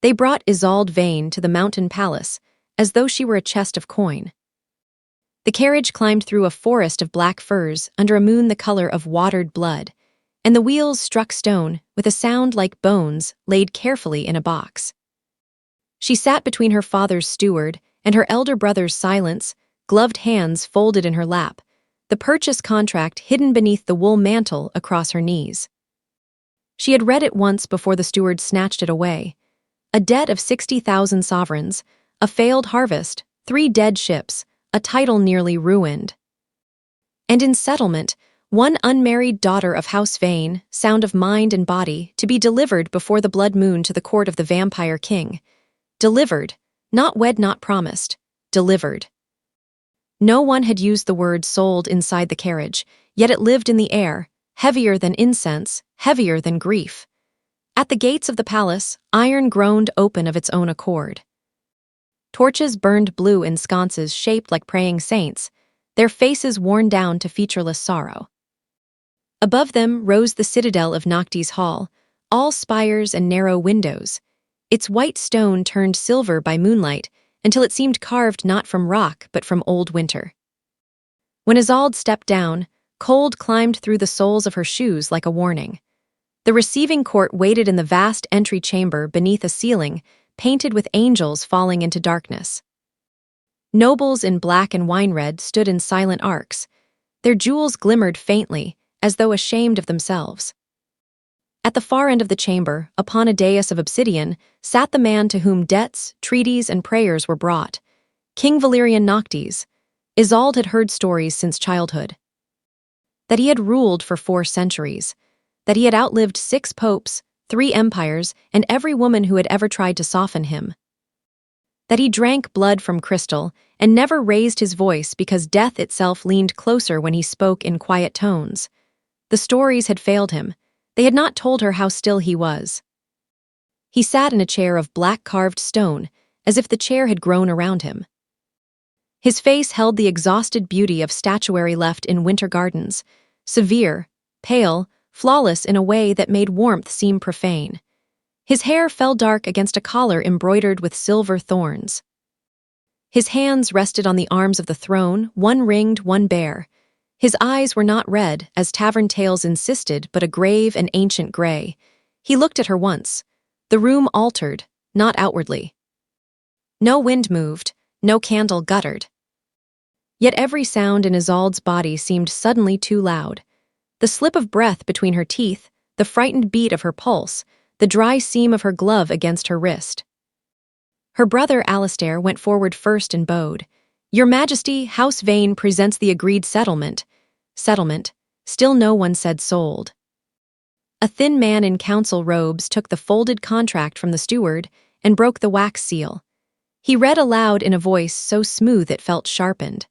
They brought Isolde Vane to the mountain palace, as though she were a chest of coin. The carriage climbed through a forest of black firs under a moon the color of watered blood, and the wheels struck stone with a sound like bones laid carefully in a box. She sat between her father's steward and her elder brother's silence, gloved hands folded in her lap, the purchase contract hidden beneath the wool mantle across her knees. She had read it once before the steward snatched it away. A debt of 60,000 sovereigns, a failed harvest, 3 dead ships, a title nearly ruined. And in settlement, one unmarried daughter of House Vane, sound of mind and body, to be delivered before the blood moon to the court of the vampire king. Delivered, not wed, not promised, delivered. No one had used the word sold inside the carriage, yet it lived in the air, heavier than incense, heavier than grief. At the gates of the palace, iron groaned open of its own accord. Torches burned blue in sconces shaped like praying saints, their faces worn down to featureless sorrow. Above them rose the citadel of Noctis Hall, all spires and narrow windows. Its white stone turned silver by moonlight until it seemed carved not from rock but from old winter. When Isolde stepped down, cold climbed through the soles of her shoes like a warning. The receiving court waited in the vast entry chamber beneath a ceiling painted with angels falling into darkness. Nobles in black and wine red stood in silent arcs. Their jewels glimmered faintly, as though ashamed of themselves. At the far end of the chamber, upon a dais of obsidian, sat the man to whom debts, treaties, and prayers were brought. King Valerian Noctis. Isolde had heard stories since childhood. That he had ruled for 4 centuries. That he had outlived 6 popes, 3 empires, and every woman who had ever tried to soften him. That he drank blood from crystal and never raised his voice because death itself leaned closer when he spoke in quiet tones. The stories had failed him. They had not told her how still he was. He sat in a chair of black carved stone, as if the chair had grown around him. His face held the exhausted beauty of statuary left in winter gardens, severe, pale, flawless in a way that made warmth seem profane. His hair fell dark against a collar embroidered with silver thorns. His hands rested on the arms of the throne, one ringed, one bare. His eyes were not red, as tavern tales insisted, but a grave and ancient gray. He looked at her once. The room altered, not outwardly. No wind moved, no candle guttered. Yet every sound in Isolde's body seemed suddenly too loud. The slip of breath between her teeth, the frightened beat of her pulse, the dry seam of her glove against her wrist. Her brother Alastair went forward first and bowed. "Your Majesty, House Vane presents the agreed settlement." Settlement. Still no one said sold. A thin man in council robes took the folded contract from the steward and broke the wax seal. He read aloud in a voice so smooth it felt sharpened.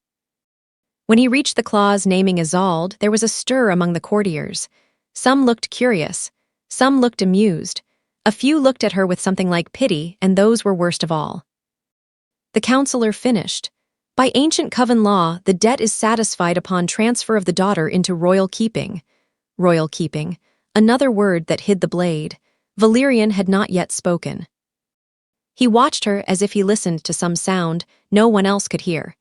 When he reached the clause naming Isolde, there was a stir among the courtiers. Some looked curious. Some looked amused. A few looked at her with something like pity, and those were worst of all. The counselor finished. By ancient coven law, the debt is satisfied upon transfer of the daughter into royal keeping. Royal keeping, another word that hid the blade. Valerian had not yet spoken. He watched her as if he listened to some sound no one else could hear.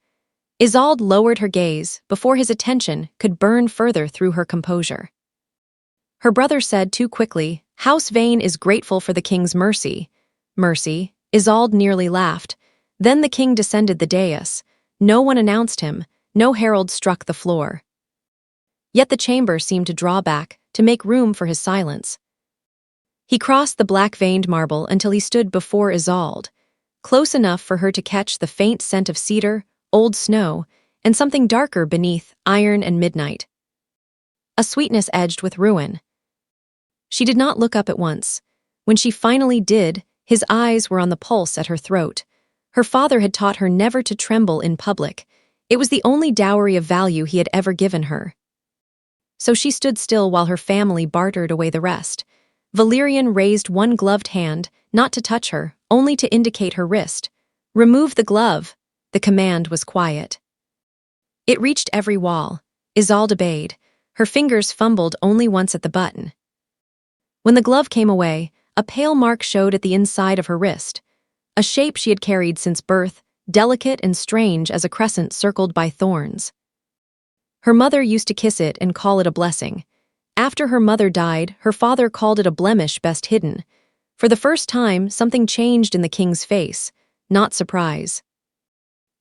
Isolde lowered her gaze before his attention could burn further through her composure. Her brother said too quickly, "House Vane is grateful for the king's mercy." Mercy. Isolde nearly laughed. Then the king descended the dais. No one announced him. No herald struck the floor. Yet the chamber seemed to draw back, to make room for his silence. He crossed the black-veined marble until he stood before Isolde, close enough for her to catch the faint scent of cedar, old snow, and something darker beneath, iron and midnight. A sweetness edged with ruin. She did not look up at once. When she finally did, his eyes were on the pulse at her throat. Her father had taught her never to tremble in public. It was the only dowry of value he had ever given her. So she stood still while her family bartered away the rest. Valerian raised one gloved hand, not to touch her, only to indicate her wrist. "Remove the glove." The command was quiet. It reached every wall. Isolde obeyed. Her fingers fumbled only once at the button. When the glove came away, a pale mark showed at the inside of her wrist, a shape she had carried since birth, delicate and strange as a crescent circled by thorns. Her mother used to kiss it and call it a blessing. After her mother died, her father called it a blemish best hidden. For the first time, something changed in the king's face, not surprise.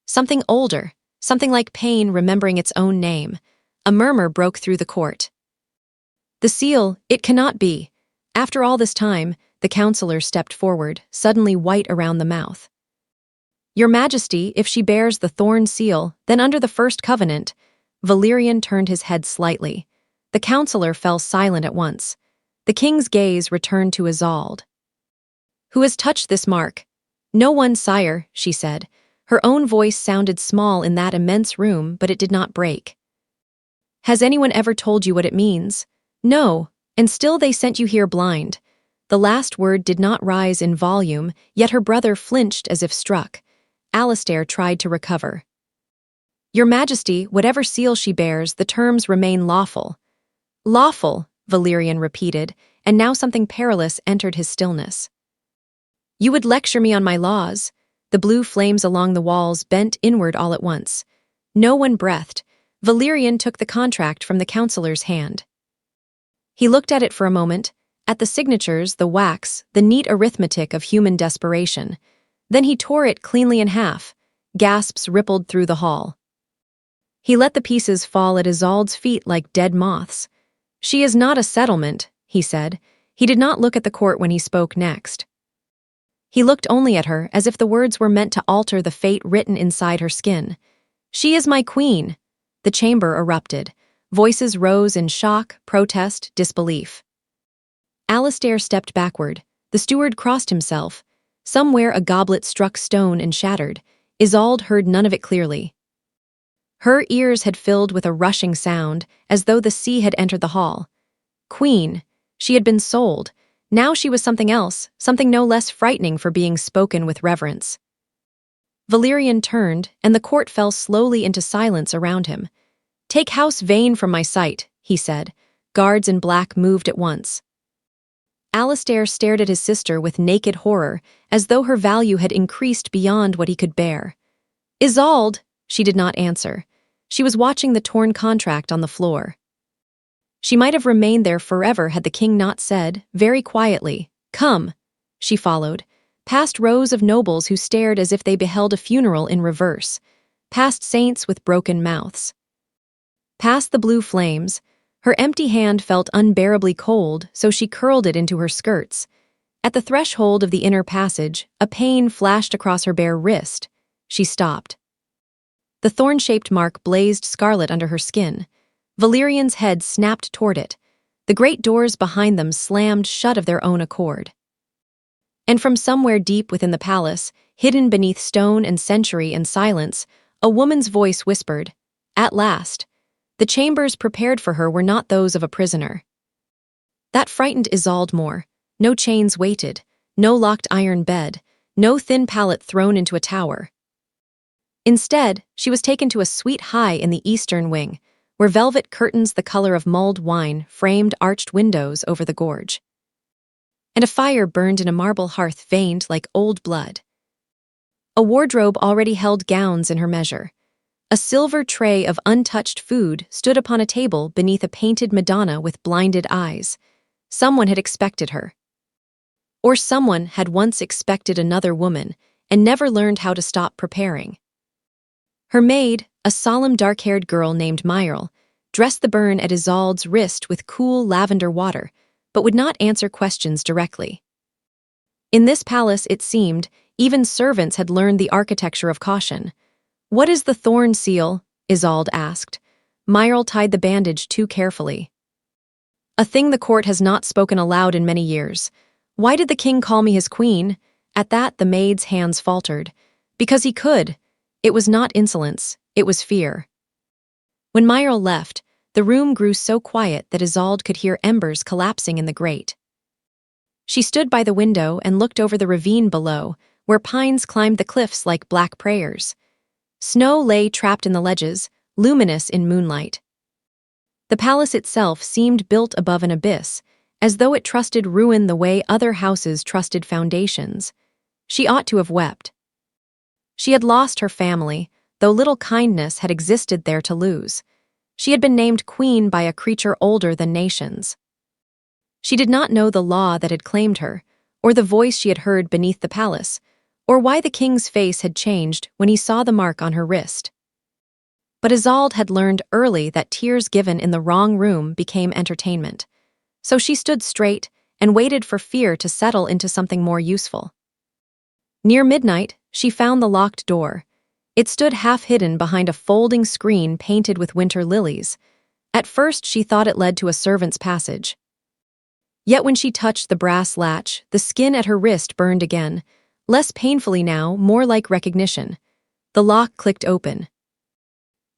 Something older, something like pain remembering its own name. A murmur broke through the court. The seal, it cannot be. After all this time, the counselor stepped forward, suddenly white around the mouth. Your Majesty, if she bears the thorn seal, then under the first covenant. Valerian turned his head slightly. The counselor fell silent at once. The king's gaze returned to Isolde. Who has touched this mark? No one, sire, she said. Her own voice sounded small in that immense room, but it did not break. Has anyone ever told you what it means? No, and still they sent you here blind. The last word did not rise in volume, yet her brother flinched as if struck. Alastair tried to recover. Your Majesty, whatever seal she bears, the terms remain lawful. Lawful, Valerian repeated, and now something perilous entered his stillness. You would lecture me on my laws. The blue flames along the walls bent inward all at once. No one breathed. Valerian took the contract from the counselor's hand. He looked at it for a moment, at the signatures, the wax, the neat arithmetic of human desperation. Then he tore it cleanly in half. Gasps rippled through the hall. He let the pieces fall at Isolde's feet like dead moths. She is not a settlement, he said. He did not look at the court when he spoke next. He looked only at her, as if the words were meant to alter the fate written inside her skin. She is my queen. The chamber erupted. Voices rose in shock, protest, disbelief. Alastair stepped backward. The steward crossed himself. Somewhere a goblet struck stone and shattered. Isolde heard none of it clearly. Her ears had filled with a rushing sound, as though the sea had entered the hall. Queen. She had been sold. Now she was something else, something no less frightening for being spoken with reverence. Valerian turned, and the court fell slowly into silence around him. Take House Vane from my sight, he said. Guards in black moved at once. Alastair stared at his sister with naked horror, as though her value had increased beyond what he could bear. Isolde! She did not answer. She was watching the torn contract on the floor. She might have remained there forever had the king not said, very quietly, Come. She followed, past rows of nobles who stared as if they beheld a funeral in reverse, past saints with broken mouths. Past the blue flames, her empty hand felt unbearably cold, so she curled it into her skirts. At the threshold of the inner passage, a pain flashed across her bare wrist. She stopped. The thorn-shaped mark blazed scarlet under her skin. Valerian's head snapped toward it. The great doors behind them slammed shut of their own accord. And from somewhere deep within the palace, hidden beneath stone and century and silence, a woman's voice whispered, At last. The chambers prepared for her were not those of a prisoner. That frightened Isolde more. No chains weighted, no locked iron bed, no thin pallet thrown into a tower. Instead, she was taken to a suite high in the eastern wing, where velvet curtains the color of mulled wine framed arched windows over the gorge. And a fire burned in a marble hearth veined like old blood. A wardrobe already held gowns in her measure. A silver tray of untouched food stood upon a table beneath a painted Madonna with blinded eyes. Someone had expected her. Or someone had once expected another woman and never learned how to stop preparing. Her maid, a solemn dark-haired girl named Myrle, dressed the burn at Isolde's wrist with cool lavender water, but would not answer questions directly. In this palace, it seemed, even servants had learned the architecture of caution. What is the thorn seal? Isolde asked. Myrle tied the bandage too carefully. A thing the court has not spoken aloud in many years. Why did the king call me his queen? At that, the maid's hands faltered. Because he could. It was not insolence, it was fear. When Myrle left, the room grew so quiet that Isolde could hear embers collapsing in the grate. She stood by the window and looked over the ravine below, where pines climbed the cliffs like black prayers. Snow lay trapped in the ledges, luminous in moonlight. The palace itself seemed built above an abyss, as though it trusted ruin the way other houses trusted foundations. She ought to have wept. She had lost her family, though little kindness had existed there to lose. She had been named queen by a creature older than nations. She did not know the law that had claimed her, or the voice she had heard beneath the palace, or why the king's face had changed when he saw the mark on her wrist. But Isolde had learned early that tears given in the wrong room became entertainment. So she stood straight and waited for fear to settle into something more useful. Near midnight, she found the locked door. It stood half-hidden behind a folding screen painted with winter lilies. At first she thought it led to a servant's passage. Yet when she touched the brass latch, the skin at her wrist burned again, less painfully now, more like recognition. The lock clicked open.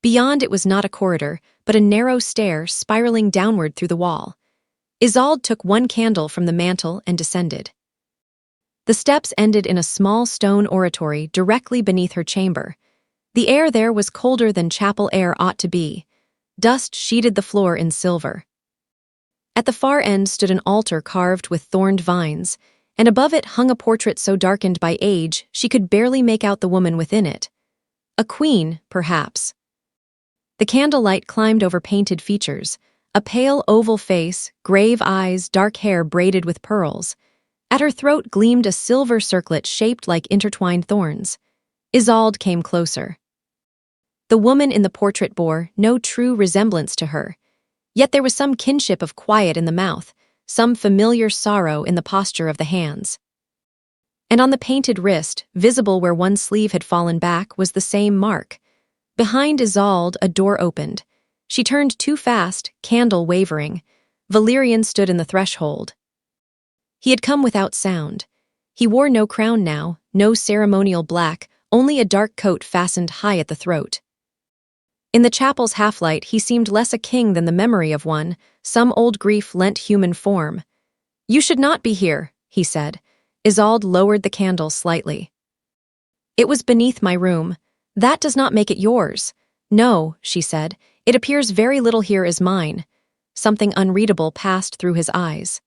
Beyond it was not a corridor, but a narrow stair spiraling downward through the wall. Isolde took one candle from the mantel and descended. The steps ended in a small stone oratory directly beneath her chamber. The air there was colder than chapel air ought to be. Dust sheeted the floor in silver. At the far end stood an altar carved with thorned vines, and above it hung a portrait so darkened by age she could barely make out the woman within it. A queen, perhaps. The candlelight climbed over painted features, a pale oval face, grave eyes, dark hair braided with pearls. At her throat gleamed a silver circlet shaped like intertwined thorns. Isolde came closer. The woman in the portrait bore no true resemblance to her, yet there was some kinship of quiet in the mouth, some familiar sorrow in the posture of the hands. And on the painted wrist, visible where one sleeve had fallen back, was the same mark. Behind Isolde, a door opened. She turned too fast, candle wavering. Valerian stood in the threshold. He had come without sound. He wore no crown now, no ceremonial black, only a dark coat fastened high at the throat. In the chapel's half-light, he seemed less a king than the memory of one. Some old grief lent human form. "You should not be here," he said. Isolde lowered the candle slightly. "It was beneath my room. That does not make it yours." "No," she said. "It appears very little here is mine." Something unreadable passed through his eyes.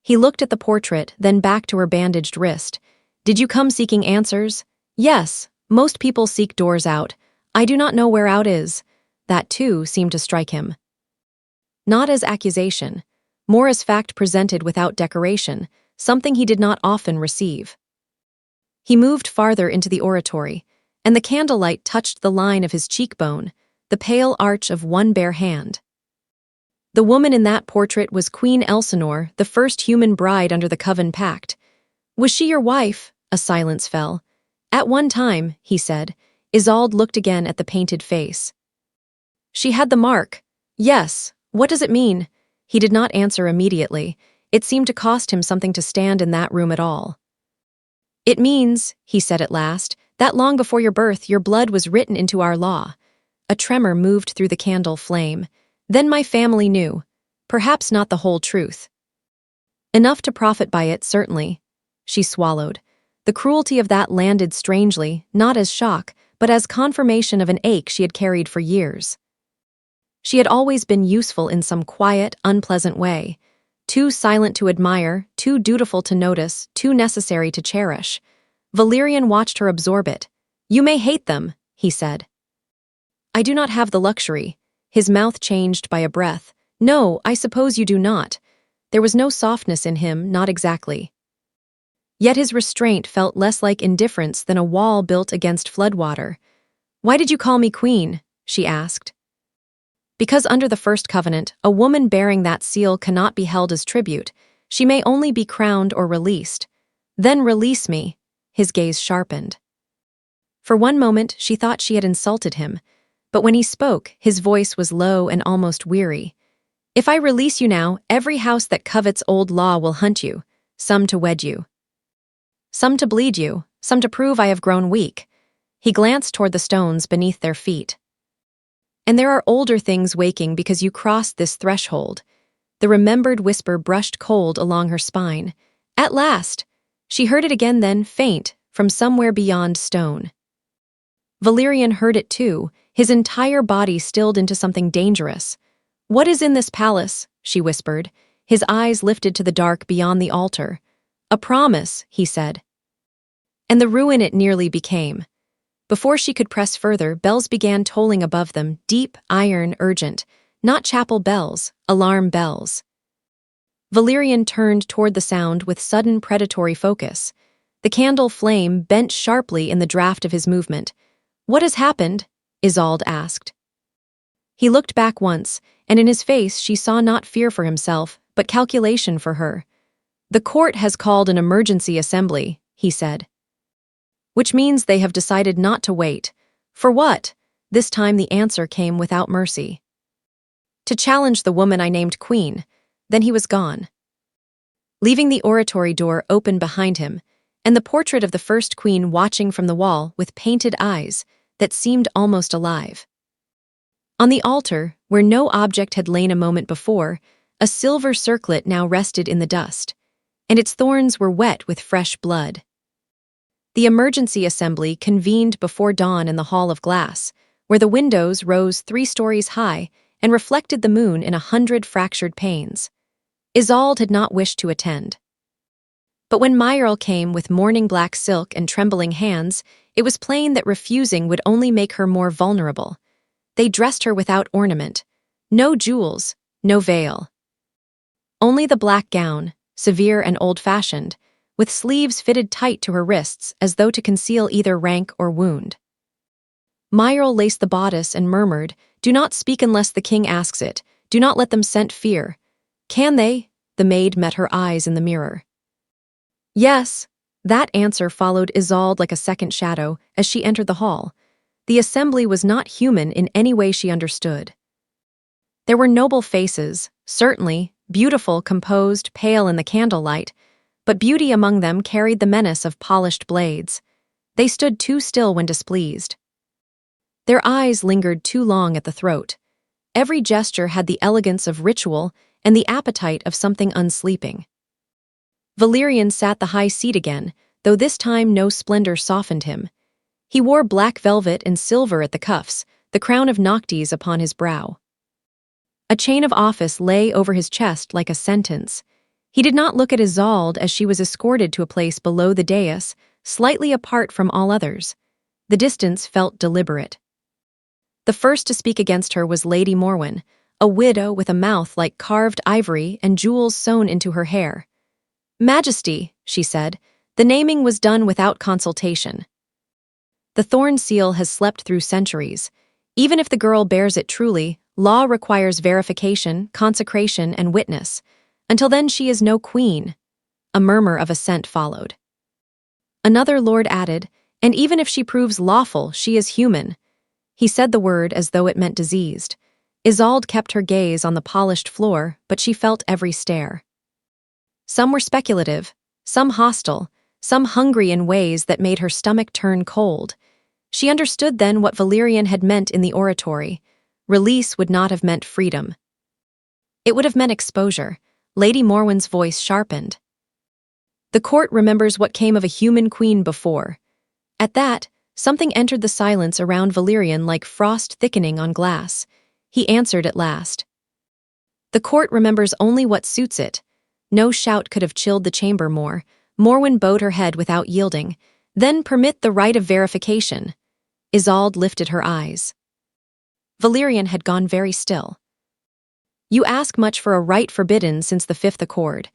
He looked at the portrait, then back to her bandaged wrist. "Did you come seeking answers?" "Yes. Most people seek doors out. I do not know where out is." That, too, seemed to strike him. Not as accusation, more as fact presented without decoration, something he did not often receive. He moved farther into the oratory, and the candlelight touched the line of his cheekbone, the pale arch of one bare hand. The woman in that portrait was Queen Elsinore, the first human bride under the Coven Pact. "Was she your wife?" A silence fell. "At one time," he said. Isolde looked again at the painted face. "She had the mark." "Yes. What does it mean?" He did not answer immediately. It seemed to cost him something to stand in that room at all. "It means," he said at last, "that long before your birth your blood was written into our law." A tremor moved through the candle flame. "Then my family knew. Perhaps not the whole truth. Enough to profit by it, certainly." She swallowed. The cruelty of that landed strangely, not as shock, but as confirmation of an ache she had carried for years. She had always been useful in some quiet, unpleasant way. Too silent to admire, too dutiful to notice, too necessary to cherish. Valerian watched her absorb it. "You may hate them," he said. "I do not have the luxury." His mouth changed by a breath. "No, I suppose you do not." There was no softness in him, not exactly. Yet his restraint felt less like indifference than a wall built against floodwater. "Why did you call me queen?" she asked. "Because under the first covenant, a woman bearing that seal cannot be held as tribute. She may only be crowned or released." "Then release me." His gaze sharpened. For one moment, she thought she had insulted him, but when he spoke, his voice was low and almost weary. "If I release you now, every house that covets old law will hunt you, some to wed you. Some to bleed you, some to prove I have grown weak." He glanced toward the stones beneath their feet. "And there are older things waking because you crossed this threshold." The remembered whisper brushed cold along her spine. At last! She heard it again then, faint, from somewhere beyond stone. Valerian heard it too, his entire body stilled into something dangerous. "What is in this palace?" she whispered. His eyes lifted to the dark beyond the altar. "A promise," he said. And the ruin it nearly became. Before she could press further, bells began tolling above them, deep, iron, urgent. Not chapel bells, alarm bells. Valerian turned toward the sound with sudden predatory focus. The candle flame bent sharply in the draft of his movement. "What has happened?" Isolde asked. He looked back once, and in his face she saw not fear for himself, but calculation for her. "The court has called an emergency assembly," he said. "Which means they have decided not to wait. For what?" This time the answer came without mercy. "To challenge the woman I named queen." Then he was gone, leaving the oratory door open behind him, and the portrait of the first queen watching from the wall with painted eyes that seemed almost alive. On the altar, where no object had lain a moment before, a silver circlet now rested in the dust, and its thorns were wet with fresh blood. The emergency assembly convened before dawn in the hall of glass, where the windows rose 3 stories high and reflected the moon in 100 fractured panes. Isolde had not wished to attend. But when Myrle came with morning black silk and trembling hands, it was plain that refusing would only make her more vulnerable. They dressed her without ornament. No jewels, no veil. Only the black gown, severe and old-fashioned, with sleeves fitted tight to her wrists as though to conceal either rank or wound. Myrle laced the bodice and murmured, "Do not speak unless the king asks it. Do not let them scent fear." "Can they?" The maid met her eyes in the mirror. "Yes." That answer followed Isolde like a second shadow as she entered the hall. The assembly was not human in any way she understood. There were noble faces, certainly, beautiful, composed, pale in the candlelight, but beauty among them carried the menace of polished blades. They stood too still when displeased. Their eyes lingered too long at the throat. Every gesture had the elegance of ritual and the appetite of something unsleeping. Valerian sat the high seat again, though this time no splendor softened him. He wore black velvet and silver at the cuffs, the crown of Noctes upon his brow. A chain of office lay over his chest like a sentence. He did not look at Isolde as she was escorted to a place below the dais, slightly apart from all others. The distance felt deliberate. The first to speak against her was Lady Morwen, a widow with a mouth like carved ivory and jewels sewn into her hair. "Majesty," she said, "the naming was done without consultation. The thorn seal has slept through centuries. Even if the girl bears it truly, law requires verification, consecration, and witness. Until then she is no queen." A murmur of assent followed. Another lord added, "And even if she proves lawful, she is human." He said the word as though it meant diseased. Isolde kept her gaze on the polished floor, but she felt every stare. Some were speculative, some hostile, some hungry in ways that made her stomach turn cold. She understood then what Valerian had meant in the oratory. Release would not have meant freedom. It would have meant exposure. Lady Morwen's voice sharpened. "The court remembers what came of a human queen before." At that, something entered the silence around Valerian like frost thickening on glass. He answered at last. "The court remembers only what suits it." No shout could have chilled the chamber more. Morwen bowed her head without yielding. "Then permit the right of verification." Isolde lifted her eyes. Valerian had gone very still. "You ask much for a right forbidden since the 5th Accord.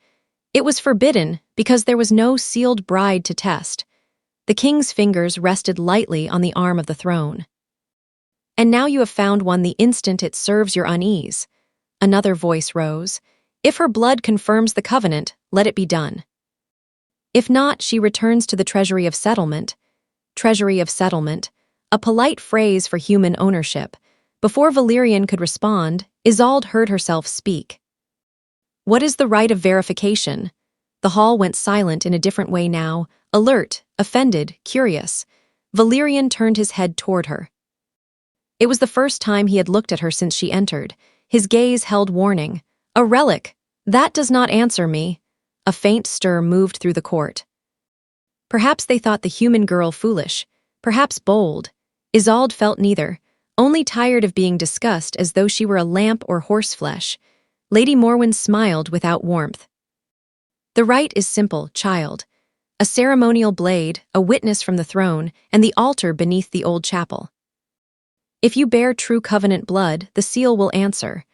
It was forbidden because there was no sealed bride to test." The king's fingers rested lightly on the arm of the throne. "And now you have found one the instant it serves your unease." Another voice rose. "If her blood confirms the covenant, let it be done. If not, she returns to the Treasury of Settlement." Treasury of Settlement, a polite phrase for human ownership. Before Valerian could respond, Isolde heard herself speak. "What is the right of verification?" The hall went silent in a different way now, alert, offended, curious. Valerian turned his head toward her. It was the first time he had looked at her since she entered. His gaze held warning. "A relic. That does not answer me." A faint stir moved through the court. Perhaps they thought the human girl foolish, perhaps bold. Isolde felt neither, only tired of being discussed as though she were a lamp or horseflesh. Lady Morwen smiled without warmth. The rite is simple, child. A ceremonial blade, a witness from the throne, and the altar beneath the old chapel. If you bear true covenant blood, the seal will answer.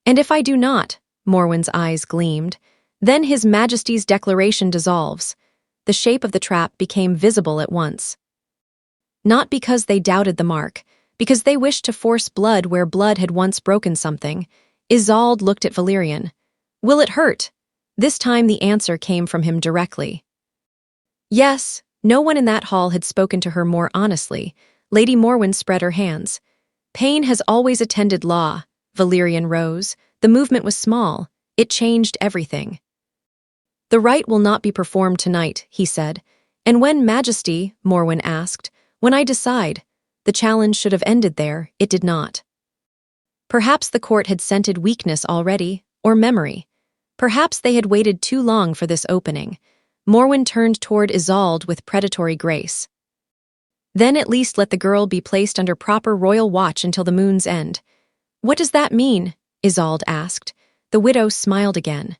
And if I do not, Morwen's eyes gleamed, then His Majesty's declaration dissolves. The shape of the trap became visible at once. Not because they doubted the mark, because they wished to force blood where blood had once broken something, Isolde looked at Valerian. Will it hurt? This time the answer came from him directly. Yes, no one in that hall had spoken to her more honestly. Lady Morwen spread her hands. Pain has always attended law. Valerian rose. The movement was small. It changed everything. The rite will not be performed tonight, he said. And when, Majesty, Morwen asked, when I decide, the challenge should have ended there, it did not. Perhaps the court had scented weakness already, or memory. Perhaps they had waited too long for this opening. Morwen turned toward Isolde with predatory grace. Then at least let the girl be placed under proper royal watch until the moon's end. What does that mean? Isolde asked. The widow smiled again.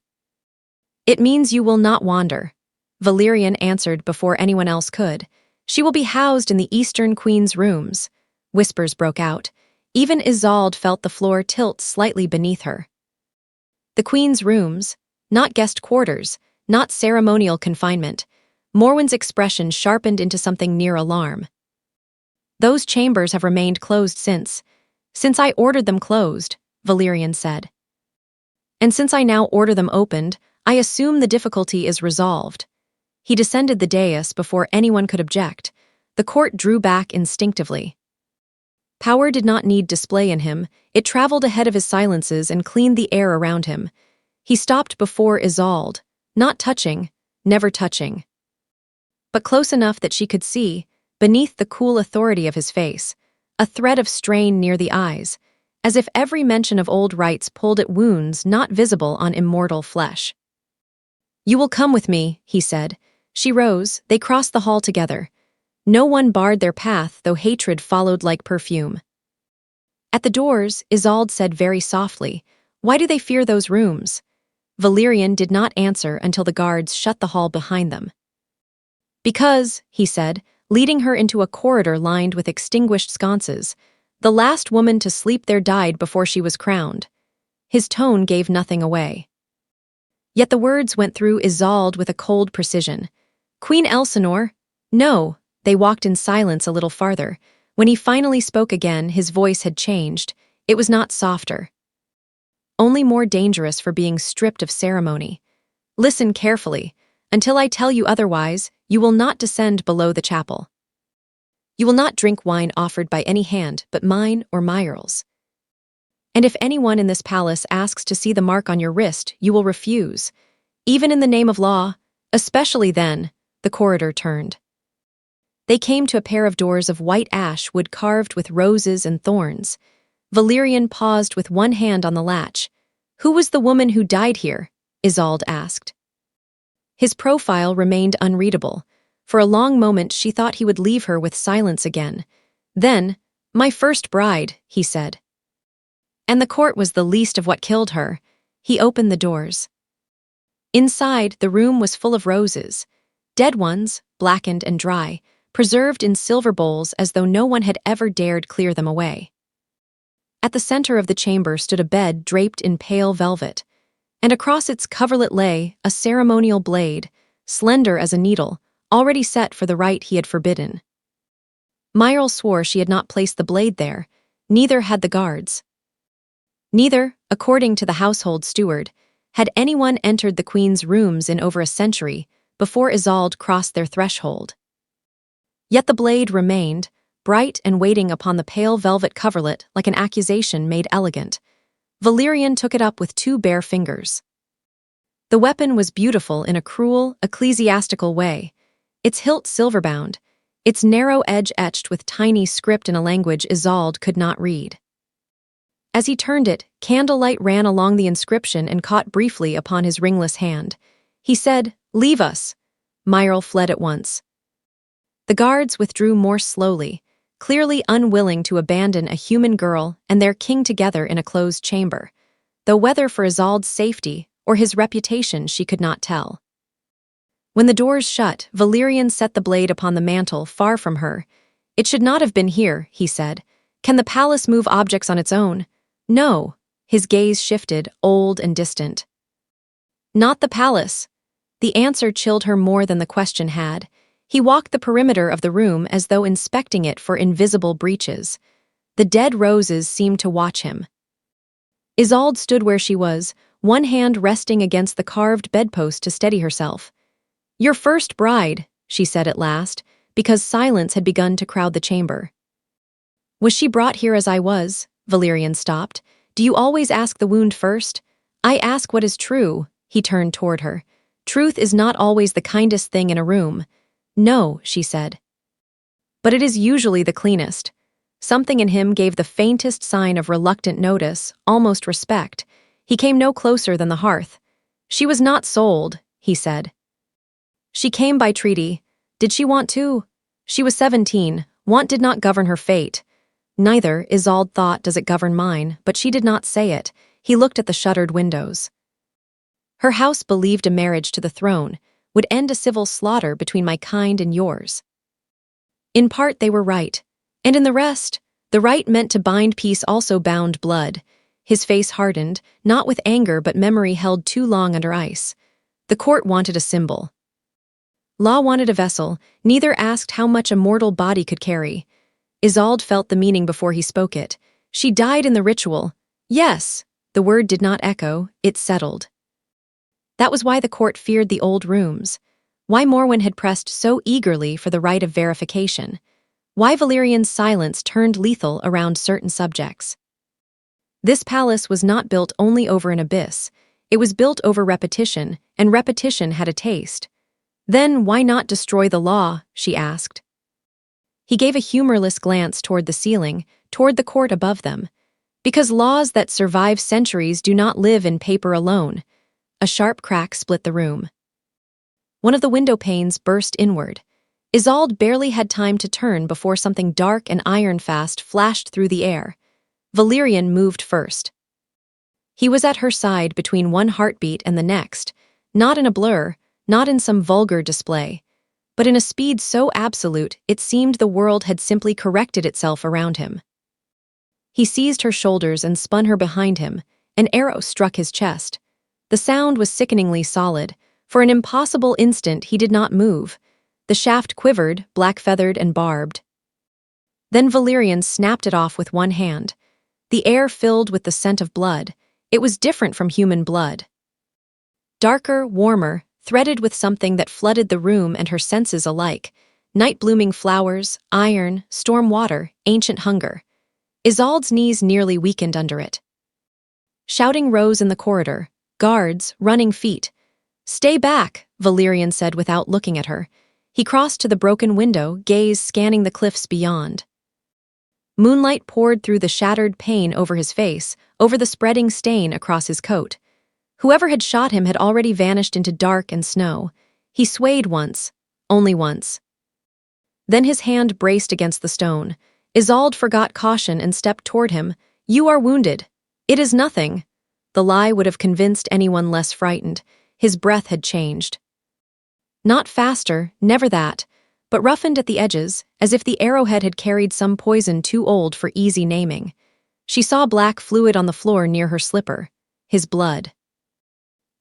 It means you will not wander. Valerian answered before anyone else could. She will be housed in the Eastern Queen's rooms. Whispers broke out. Even Isolde felt the floor tilt slightly beneath her. The Queen's rooms, not guest quarters, not ceremonial confinement. Morwen's expression sharpened into something near alarm. Those chambers have remained closed since I ordered them closed, Valerian said. And since I now order them opened, I assume the difficulty is resolved. He descended the dais before anyone could object. The court drew back instinctively. Power did not need display in him. It traveled ahead of his silences and cleaned the air around him. He stopped before Isolde, not touching, never touching. But close enough that she could see, beneath the cool authority of his face, a thread of strain near the eyes, as if every mention of old rites pulled at wounds not visible on immortal flesh. You will come with me, he said. She rose, they crossed the hall together. No one barred their path, though hatred followed like perfume. At the doors, Isolde said very softly, Why do they fear those rooms? Valerian did not answer until the guards shut the hall behind them. Because, he said, leading her into a corridor lined with extinguished sconces, the last woman to sleep there died before she was crowned. His tone gave nothing away. Yet the words went through Isolde with a cold precision. Queen Elsinore? No. They walked in silence a little farther. When he finally spoke again, his voice had changed. It was not softer. Only more dangerous for being stripped of ceremony. Listen carefully. Until I tell you otherwise, you will not descend below the chapel. You will not drink wine offered by any hand but mine or Myrle's. And if anyone in this palace asks to see the mark on your wrist, you will refuse. Even in the name of law, especially then, the corridor turned. They came to a pair of doors of white ash wood carved with roses and thorns. Valerian paused with one hand on the latch. Who was the woman who died here? Isolde asked. His profile remained unreadable. For a long moment she thought he would leave her with silence again. Then, my first bride, he said. And the court was the least of what killed her. He opened the doors. Inside, the room was full of roses. Dead ones, blackened and dry, preserved in silver bowls as though no one had ever dared clear them away. At the center of the chamber stood a bed draped in pale velvet, and across its coverlet lay a ceremonial blade, slender as a needle, already set for the rite he had forbidden. Myrle swore she had not placed the blade there, neither had the guards. Neither, according to the household steward, had anyone entered the Queen's rooms in over a century before Isolde crossed their threshold. Yet the blade remained, bright and waiting upon the pale velvet coverlet like an accusation made elegant. Valerian took it up with two bare fingers. The weapon was beautiful in a cruel, ecclesiastical way, its hilt silver-bound, its narrow edge etched with tiny script in a language Isolde could not read. As he turned it, candlelight ran along the inscription and caught briefly upon his ringless hand. He said, "Leave us." Myrle fled at once. The guards withdrew more slowly, clearly unwilling to abandon a human girl and their king together in a closed chamber. though whether for Isolde's safety or his reputation she could not tell. When the doors shut, Valerian set the blade upon the mantel far from her. "It should not have been here," he said. "Can the palace move objects on its own?" "No." His gaze shifted, old and distant. "Not the palace." The answer chilled her more than the question had. He walked the perimeter of the room as though inspecting it for invisible breaches. The dead roses seemed to watch him. Isolde stood where she was, one hand resting against the carved bedpost to steady herself. "Your first bride," she said at last, because silence had begun to crowd the chamber. "Was she brought here as I was?" Valerian stopped. "Do you always ask the wound first?" "I ask what is true." He turned toward her. "Truth is not always the kindest thing in a room." "No," she said. "But it is usually the cleanest." Something in him gave the faintest sign of reluctant notice, almost respect. He came no closer than the hearth. "She was not sold," he said. "She came by treaty. Did she want to?" "She was 17. Want did not govern her fate." "Neither," Isolde thought, "does it govern mine," but she did not say it. He looked at the shuttered windows. "Her house believed a marriage to the throne would end a civil slaughter between my kind and yours. In part they were right. And in the rest, the right meant to bind peace also bound blood." His face hardened, not with anger but memory held too long under ice. The court wanted a symbol. Law wanted a vessel, neither asked how much a mortal body could carry. Isolde felt the meaning before he spoke it. "She died in the ritual." "Yes." The word did not echo, it settled. That was why the court feared the old rooms. Why Morwen had pressed so eagerly for the right of verification. Why Valerian's silence turned lethal around certain subjects. This palace was not built only over an abyss. It was built over repetition, and repetition had a taste. "Then why not destroy the law?" she asked. He gave a humorless glance toward the ceiling, toward the court above them. "Because laws that survive centuries do not live in paper alone." A sharp crack split the room. One of the window panes burst inward. Isolde barely had time to turn before something dark and iron-fast flashed through the air. Valerian moved first. He was at her side between one heartbeat and the next, not in a blur, not in some vulgar display, but in a speed so absolute it seemed the world had simply corrected itself around him. He seized her shoulders and spun her behind him. An arrow struck his chest. The sound was sickeningly solid. For an impossible instant he did not move. The shaft quivered, black-feathered and barbed. Then Valerian snapped it off with one hand. The air filled with the scent of blood. It was different from human blood. Darker, warmer, threaded with something that flooded the room and her senses alike. Night-blooming flowers, iron, storm water, ancient hunger. Isolde's knees nearly weakened under it. Shouting rose in the corridor. Guards, running feet. "Stay back," Valerian said without looking at her. He crossed to the broken window, gaze scanning the cliffs beyond. Moonlight poured through the shattered pane over his face, over the spreading stain across his coat. Whoever had shot him had already vanished into dark and snow. He swayed once, only once. Then his hand braced against the stone. Isolde forgot caution and stepped toward him. "You are wounded." "It is nothing." The lie would have convinced anyone less frightened. His breath had changed. Not faster, never that, but roughened at the edges, as if the arrowhead had carried some poison too old for easy naming. She saw black fluid on the floor near her slipper. His blood.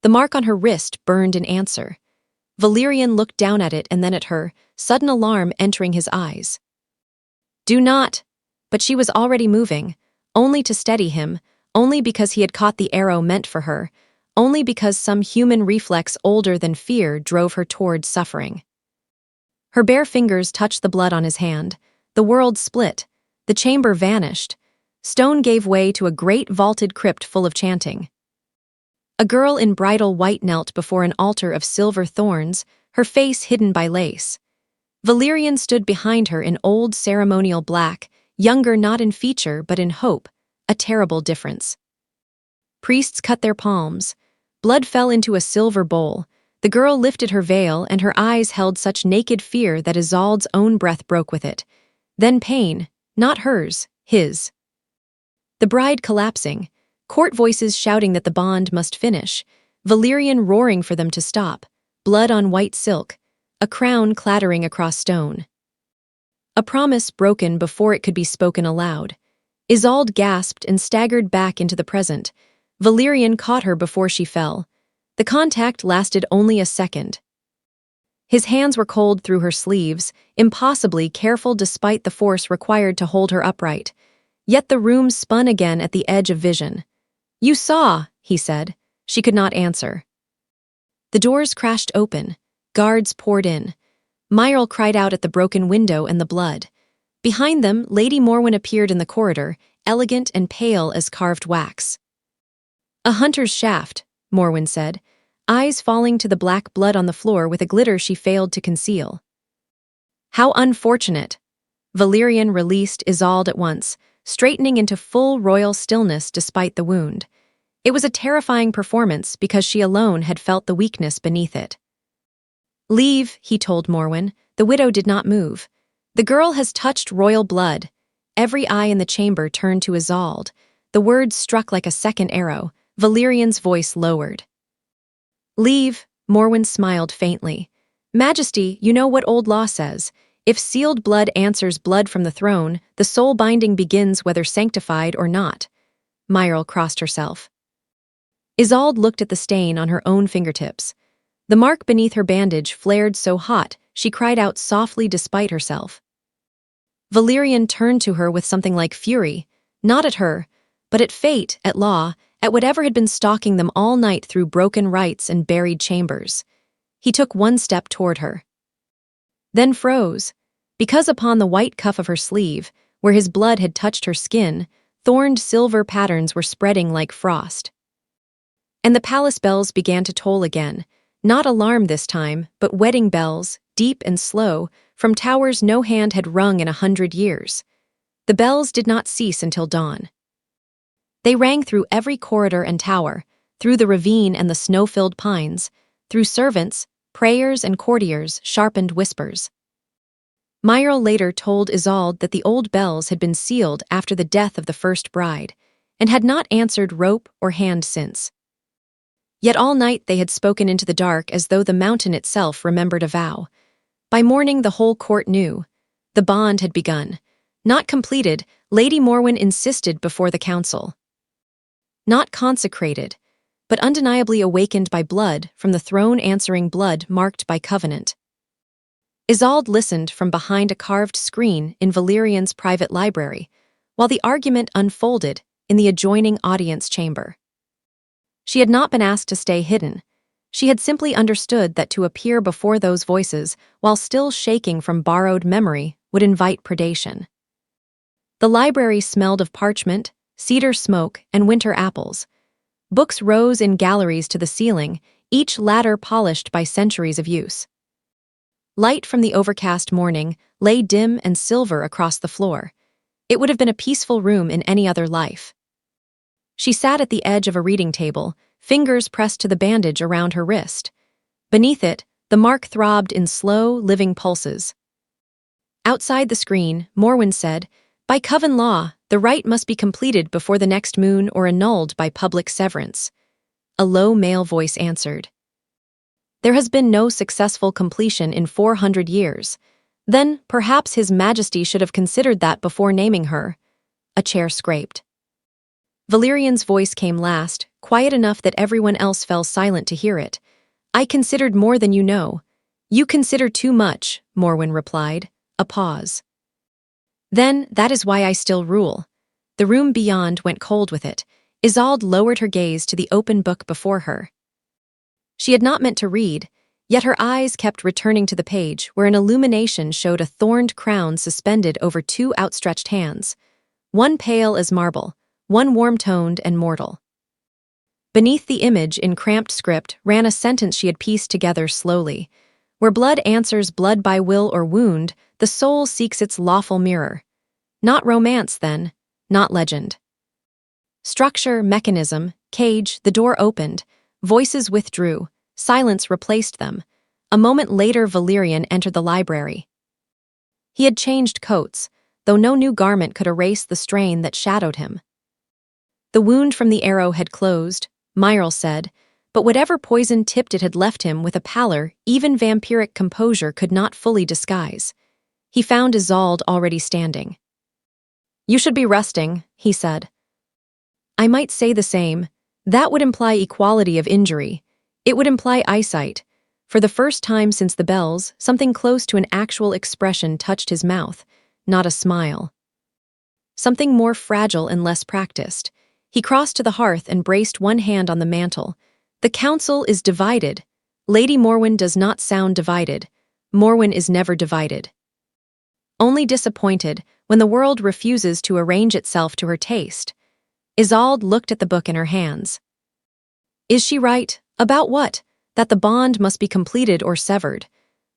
The mark on her wrist burned in answer. Valerian looked down at it and then at her, sudden alarm entering his eyes. "Do not." But she was already moving, only to steady him, only because he had caught the arrow meant for her, only because some human reflex older than fear drove her toward suffering. Her bare fingers touched the blood on his hand. The world split. The chamber vanished. Stone gave way to a great vaulted crypt full of chanting. A girl in bridal white knelt before an altar of silver thorns, her face hidden by lace. Valerian stood behind her in old ceremonial black, younger not in feature but in hope, a terrible difference. Priests cut their palms. Blood fell into a silver bowl. The girl lifted her veil, and her eyes held such naked fear that Isolde's own breath broke with it. Then pain, not hers, his. The bride collapsing. court voices shouting that the bond must finish, Valyrian roaring for them to stop, blood on white silk, a crown clattering across stone. A promise broken before it could be spoken aloud. Isolde gasped and staggered back into the present. Valyrian caught her before she fell. The contact lasted only a second. His hands were cold through her sleeves, impossibly careful despite the force required to hold her upright. Yet the room spun again at the edge of vision. "You saw," he said. She could not answer. The doors crashed open. Guards poured in. Myrtle cried out at the broken window and the blood. Behind them, Lady Morwen appeared in the corridor, elegant and pale as carved wax. "A hunter's shaft," Morwen said, eyes falling to the black blood on the floor with a glitter she failed to conceal. "How unfortunate!" Valyrian released Isolde at once, straightening into full royal stillness despite the wound. It was a terrifying performance because she alone had felt the weakness beneath it. "Leave," he told Morwen. The widow did not move. "The girl has touched royal blood." Every eye in the chamber turned to Isolde. The words struck like a second arrow. Valyrian's voice lowered. "Leave," Morwen smiled faintly. "Majesty, you know what old law says. If sealed blood answers blood from the throne, the soul binding begins whether sanctified or not." Myrtle crossed herself. Isolde looked at the stain on her own fingertips. The mark beneath her bandage flared so hot, she cried out softly despite herself. Valyrian turned to her with something like fury, not at her, but at fate, at law, at whatever had been stalking them all night through broken rites and buried chambers. He took one step toward her. Then froze, because upon the white cuff of her sleeve, where his blood had touched her skin, thorned silver patterns were spreading like frost. And the palace bells began to toll again, not alarm this time, but wedding bells, deep and slow, from towers no hand had rung in 100 years. The bells did not cease until dawn. They rang through every corridor and tower, through the ravine and the snow-filled pines, through servants, prayers, and courtiers' sharpened whispers. Myrtle later told Isolde that the old bells had been sealed after the death of the first bride, and had not answered rope or hand since. Yet all night they had spoken into the dark as though the mountain itself remembered a vow. By morning the whole court knew. The bond had begun. Not completed, Lady Morwen insisted before the council. Not consecrated, but undeniably awakened by blood from the throne answering blood marked by covenant. Isolde listened from behind a carved screen in Valyrian's private library, while the argument unfolded in the adjoining audience chamber. She had not been asked to stay hidden. She had simply understood that to appear before those voices while still shaking from borrowed memory would invite predation. The library smelled of parchment, cedar smoke, and winter apples. Books rose in galleries to the ceiling, each ladder polished by centuries of use. Light from the overcast morning lay dim and silver across the floor. It would have been a peaceful room in any other life. She sat at the edge of a reading table, fingers pressed to the bandage around her wrist. Beneath it, the mark throbbed in slow, living pulses. Outside the screen, Morwen said, "By coven law, the rite must be completed before the next moon or annulled by public severance." A low male voice answered. "There has been no successful completion in 400 years. Then, perhaps His Majesty should have considered that before naming her." A chair scraped. Valyrian's voice came last, quiet enough that everyone else fell silent to hear it. "I considered more than you know." "You consider too much," Morwen replied. A pause. "Then, that is why I still rule." The room beyond went cold with it. Isolde lowered her gaze to the open book before her. She had not meant to read, yet her eyes kept returning to the page where an illumination showed a thorned crown suspended over two outstretched hands, one pale as marble, one warm-toned and mortal. Beneath the image, in cramped script, ran a sentence she had pieced together slowly. "Where blood answers blood by will or wound, the soul seeks its lawful mirror." Not romance, then, not legend. Structure, mechanism, cage, the door opened. Voices withdrew. Silence replaced them. A moment later, Valyrian entered the library. He had changed coats, though no new garment could erase the strain that shadowed him. The wound from the arrow had closed, Myrl said, but whatever poison tipped it had left him with a pallor even vampiric composure could not fully disguise. He found Isolde already standing. "You should be resting," he said. "I might say the same. That would imply equality of injury. It would imply eyesight." For the first time since the bells, something close to an actual expression touched his mouth, not a smile. Something more fragile and less practiced. He crossed to the hearth and braced one hand on the mantel. "The council is divided. Lady Morwen does not sound divided. Morwen is never divided. Only disappointed when the world refuses to arrange itself to her taste." Isolde looked at the book in her hands. "Is she right? About what? That the bond must be completed or severed?"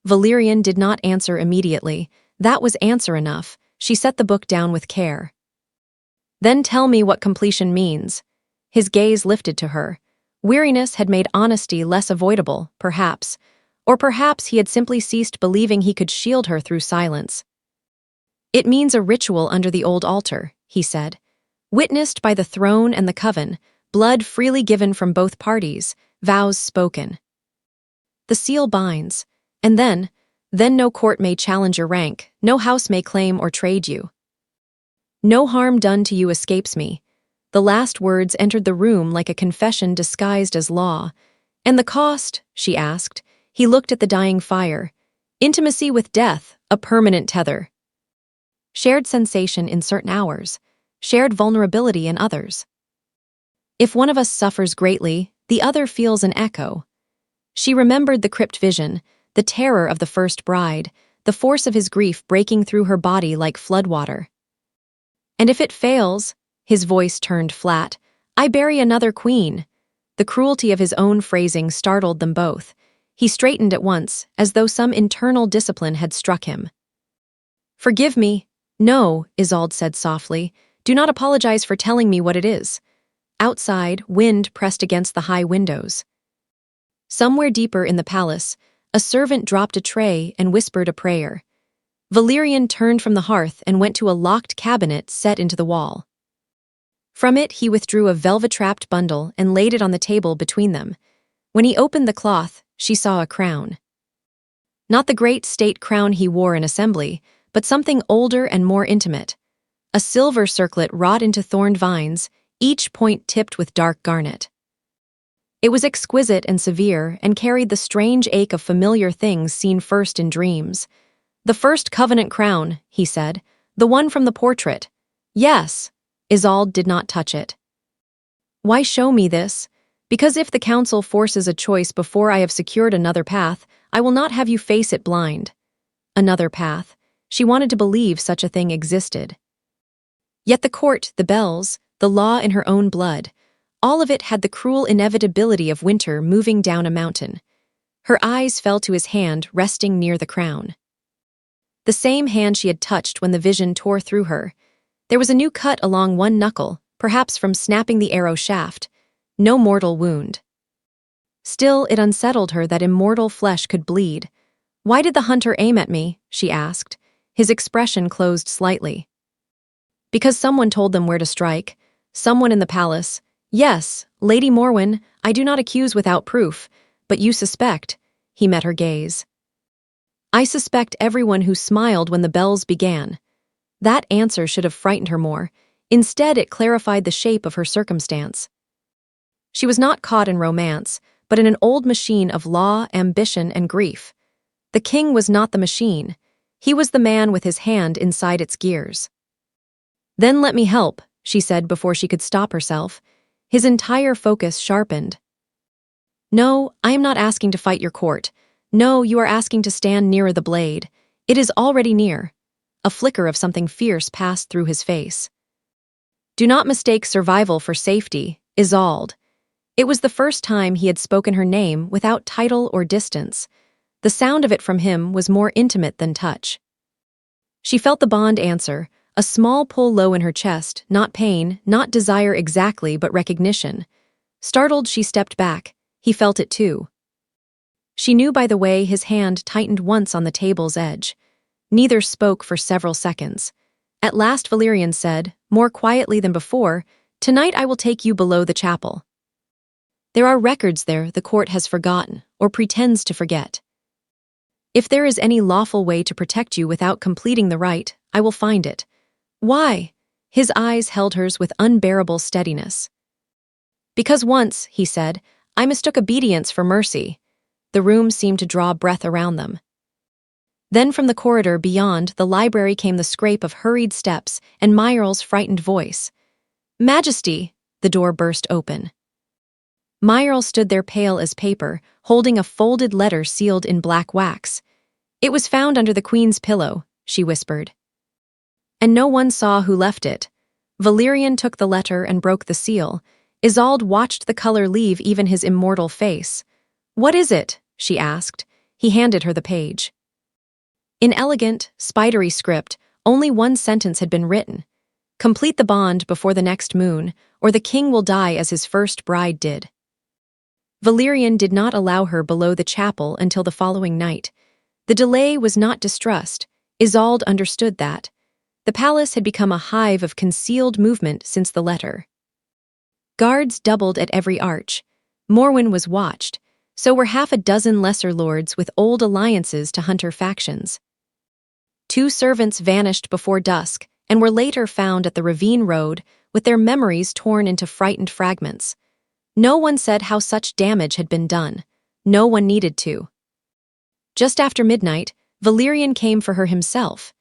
Valerian did not answer immediately. That was answer enough. She set the book down with care. "Then tell me what completion means." His gaze lifted to her. Weariness had made honesty less avoidable, perhaps. Or perhaps he had simply ceased believing he could shield her through silence. "It means a ritual under the old altar," he said. "Witnessed by the throne and the coven, blood freely given from both parties, vows spoken. The seal binds, and then no court may challenge your rank, no house may claim or trade you. No harm done to you escapes me." The last words entered the room like a confession disguised as law. "And the cost?" she asked. He looked at the dying fire. "Intimacy with death, a permanent tether. Shared sensation in certain hours, shared vulnerability in others. If one of us suffers greatly, the other feels an echo." She remembered the crypt vision, the terror of the first bride, the force of his grief breaking through her body like floodwater. "And if it fails," his voice turned flat, "I bury another queen." The cruelty of his own phrasing startled them both. He straightened at once, as though some internal discipline had struck him. "Forgive me." "No," Isolde said softly. "Do not apologize for telling me what it is." Outside, wind pressed against the high windows. Somewhere deeper in the palace, a servant dropped a tray and whispered a prayer. Valerian turned from the hearth and went to a locked cabinet set into the wall. From it he withdrew a velvet-wrapped bundle and laid it on the table between them. When he opened the cloth, she saw a crown. Not the great state crown he wore in assembly, but something older and more intimate. A silver circlet wrought into thorned vines, each point tipped with dark garnet. It was exquisite and severe and carried the strange ache of familiar things seen first in dreams. "The first covenant crown," he said. "The one from the portrait." "Yes." Isolde did not touch it. "Why show me this? Because if the council forces a choice before I have secured another path, I will not have you face it blind." Another path. She wanted to believe such a thing existed. Yet the court, the bells, the law in her own blood, all of it had the cruel inevitability of winter moving down a mountain. Her eyes fell to his hand resting near the crown. The same hand she had touched when the vision tore through her. There was a new cut along one knuckle, perhaps from snapping the arrow shaft. No mortal wound. Still, it unsettled her that immortal flesh could bleed. "Why did the hunter aim at me?" she asked. His expression closed slightly. "Because someone told them where to strike. Someone in the palace. Yes, Lady Morwen, I do not accuse without proof, but you suspect." He met her gaze. "I suspect everyone who smiled when the bells began." That answer should have frightened her more. Instead, it clarified the shape of her circumstance. She was not caught in romance, but in an old machine of law, ambition, and grief. The king was not the machine. He was the man with his hand inside its gears. "Then let me help," she said before she could stop herself. His entire focus sharpened. "No, I am not asking to fight your court. No, you are asking to stand nearer the blade. It is already near." A flicker of something fierce passed through his face. "Do not mistake survival for safety, Isolde." It was the first time he had spoken her name without title or distance. The sound of it from him was more intimate than touch. She felt the bond answer, a small pull low in her chest, not pain, not desire exactly, but recognition. Startled, she stepped back. He felt it too. She knew by the way his hand tightened once on the table's edge. Neither spoke for several seconds. At last Valerian said, more quietly than before, Tonight I will take you below the chapel. There are records there the court has forgotten, or pretends to forget. If there is any lawful way to protect you without completing the rite, I will find it. Why? His eyes held hers with unbearable steadiness. Because once, he said, I mistook obedience for mercy. The room seemed to draw breath around them. Then from the corridor beyond the library came the scrape of hurried steps and Myrle's frightened voice. Majesty! The door burst open. Myrle stood there pale as paper, holding a folded letter sealed in black wax. It was found under the queen's pillow, she whispered. And no one saw who left it. Valerian took the letter and broke the seal. Isolde watched the color leave even his immortal face. What is it? She asked. He handed her the page. In elegant, spidery script, only one sentence had been written. Complete the bond before the next moon, or the king will die as his first bride did. Valerian did not allow her below the chapel until the following night. The delay was not distrust. Isolde understood that. The palace had become a hive of concealed movement since the letter. Guards doubled at every arch. Morwen was watched, so were half a dozen lesser lords with old alliances to hunter factions. 2 servants vanished before dusk and were later found at the ravine road with their memories torn into frightened fragments. No one said how such damage had been done. No one needed to. Just after midnight, Valerian came for her himself.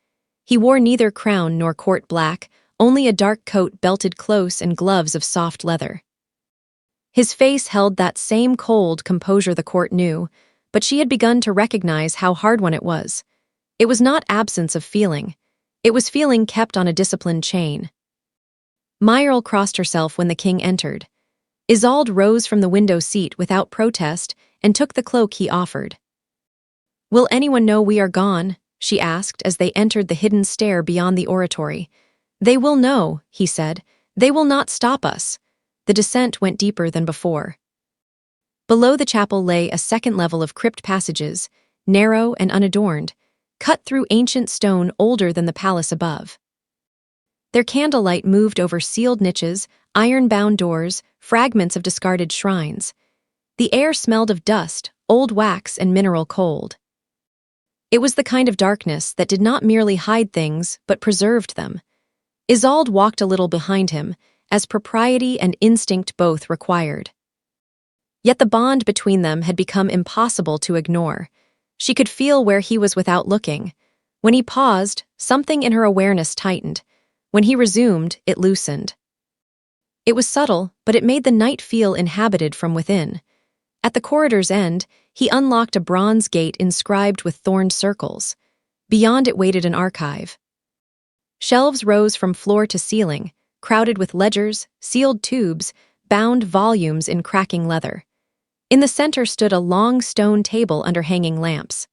He wore neither crown nor court black, only a dark coat belted close and gloves of soft leather. His face held that same cold composure the court knew, but she had begun to recognize how hard one it was. It was not absence of feeling. It was feeling kept on a disciplined chain. Myrle crossed herself when the king entered. Isolde rose from the window seat without protest and took the cloak he offered. Will anyone know we are gone? She asked as they entered the hidden stair beyond the oratory. They will know, he said. They will not stop us. The descent went deeper than before. Below the chapel lay a second level of crypt passages, narrow and unadorned, cut through ancient stone older than the palace above. Their candlelight moved over sealed niches, iron-bound doors, fragments of discarded shrines. The air smelled of dust, old wax, and mineral cold. It was the kind of darkness that did not merely hide things, but preserved them. Isolde walked a little behind him, as propriety and instinct both required. Yet the bond between them had become impossible to ignore. She could feel where he was without looking. When he paused, something in her awareness tightened. When he resumed, it loosened. It was subtle, but it made the night feel inhabited from within. At the corridor's end, he unlocked a bronze gate inscribed with thorned circles. Beyond it waited an archive. Shelves rose from floor to ceiling, crowded with ledgers, sealed tubes, bound volumes in cracking leather. In the center stood a long stone table under hanging lamps.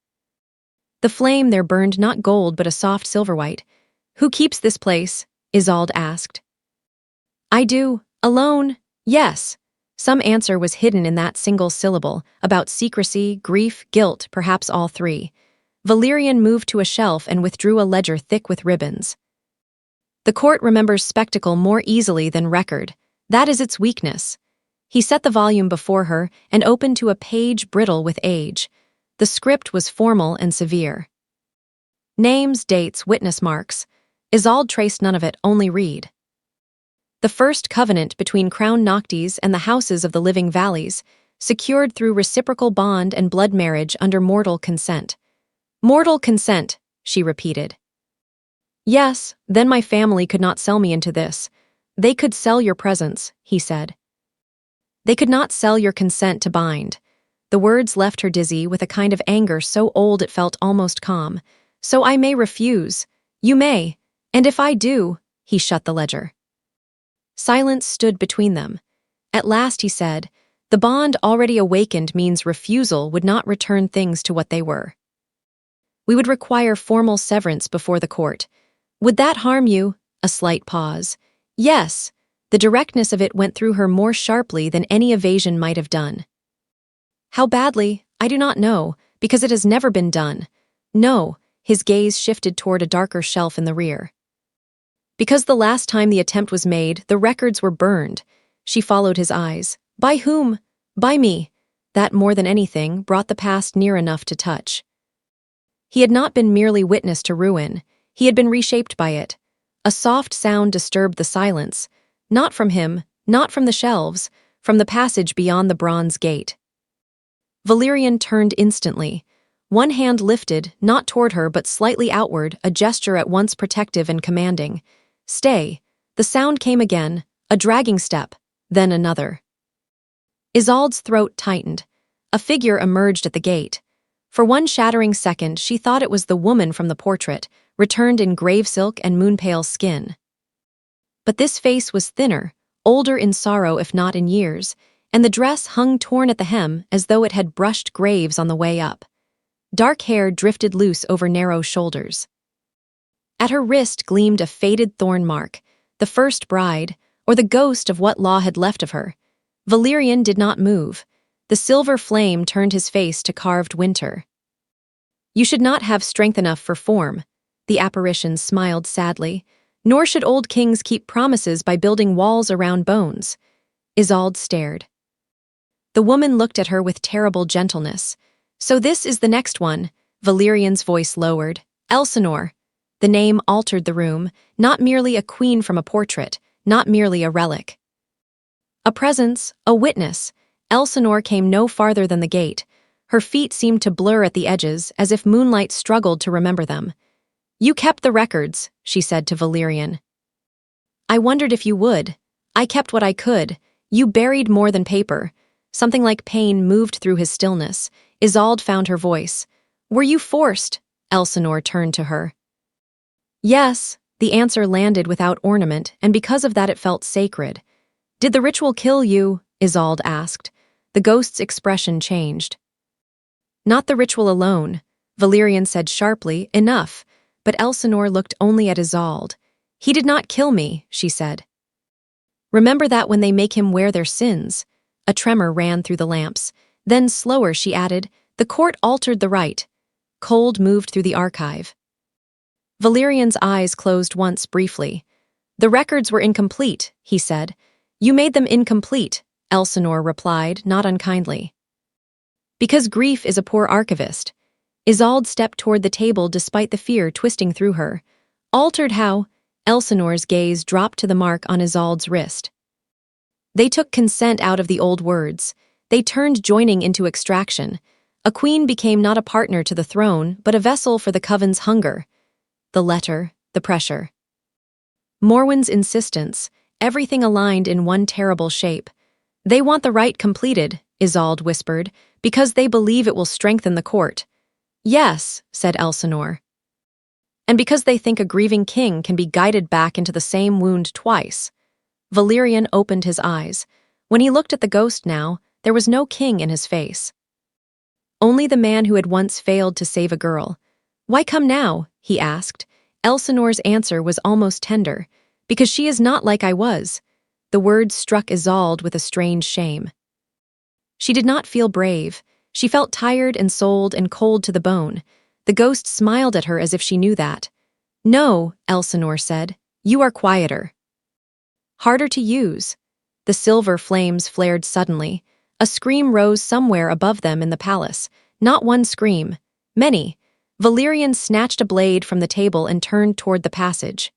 The flame there burned not gold but a soft silver white. Who keeps this place? Isolde asked. I do, alone, yes. Some answer was hidden in that single syllable, about secrecy, grief, guilt, perhaps all three. Valerian moved to a shelf and withdrew a ledger thick with ribbons. The court remembers spectacle more easily than record. That is its weakness. He set the volume before her and opened to a page brittle with age. The script was formal and severe. Names, dates, witness marks. Isolde traced none of it, only read. The first covenant between Crown Noctis and the houses of the living valleys, secured through reciprocal bond and blood marriage under mortal consent. Mortal consent, she repeated. Yes, then my family could not sell me into this. They could sell your presence, he said. They could not sell your consent to bind. The words left her dizzy with a kind of anger so old it felt almost calm. So I may refuse. You may. And if I do, he shut the ledger. Silence stood between them. At last he said, the bond already awakened means refusal would not return things to what they were. We would require formal severance before the court. Would that harm you? A slight pause. Yes. The directness of it went through her more sharply than any evasion might have done. How badly, I do not know, because it has never been done. No, his gaze shifted toward a darker shelf in the rear. Because the last time the attempt was made, the records were burned. She followed his eyes. By whom? By me. That, more than anything, brought the past near enough to touch. He had not been merely witness to ruin. He had been reshaped by it. A soft sound disturbed the silence. Not from him, not from the shelves, from the passage beyond the bronze gate. Valerian turned instantly. One hand lifted, not toward her but slightly outward, a gesture at once protective and commanding. Stay. The sound came again, a dragging step, then another. Isolde's throat tightened. A figure emerged at the gate. For one shattering second, she thought it was the woman from the portrait, returned in grave silk and moonpale skin. But this face was thinner, older in sorrow if not in years, and the dress hung torn at the hem as though it had brushed graves on the way up. Dark hair drifted loose over narrow shoulders. At her wrist gleamed a faded thorn mark, the first bride, or the ghost of what law had left of her. Valerian did not move. The silver flame turned his face to carved winter. You should not have strength enough for form, the apparition smiled sadly, nor should old kings keep promises by building walls around bones. Isolde stared. The woman looked at her with terrible gentleness. So this is the next one, Valerian's voice lowered. Elsinore. The name altered the room, not merely a queen from a portrait, not merely a relic. A presence, a witness. Elsinore came no farther than the gate. Her feet seemed to blur at the edges, as if moonlight struggled to remember them. You kept the records, she said to Valerian. I wondered if you would. I kept what I could. You buried more than paper. Something like pain moved through his stillness. Isolde found her voice. Were you forced? Elsinore turned to her. Yes, the answer landed without ornament, and because of that it felt sacred. Did the ritual kill you? Isolde asked. The ghost's expression changed. Not the ritual alone, Valerian said sharply, enough, but Elsinore looked only at Isolde. He did not kill me, she said. Remember that when they make him wear their sins. A tremor ran through the lamps. Then slower, she added, the court altered the rite. Cold moved through the archive. Valerian's eyes closed once briefly. The records were incomplete, he said. You made them incomplete, Elsinore replied, not unkindly. Because grief is a poor archivist. Isolde stepped toward the table despite the fear twisting through her. Altered how? Elsinore's gaze dropped to the mark on Isolde's wrist. They took consent out of the old words. They turned joining into extraction. A queen became not a partner to the throne, but a vessel for the coven's hunger. The letter, the pressure. Morwen's insistence, everything aligned in one terrible shape. They want the rite completed, Isolde whispered, because they believe it will strengthen the court. Yes, said Elsinore. And because they think a grieving king can be guided back into the same wound twice. Valerian opened his eyes. When he looked at the ghost now, there was no king in his face. Only the man who had once failed to save a girl. Why come now? He asked. Elsinore's answer was almost tender. Because she is not like I was. The words struck Isolde with a strange shame. She did not feel brave. She felt tired and sold and cold to the bone. The ghost smiled at her as if she knew that. No, Elsinore said. You are quieter. Harder to use. The silver flames flared suddenly. A scream rose somewhere above them in the palace. Not one scream. Many. Valerian snatched a blade from the table and turned toward the passage.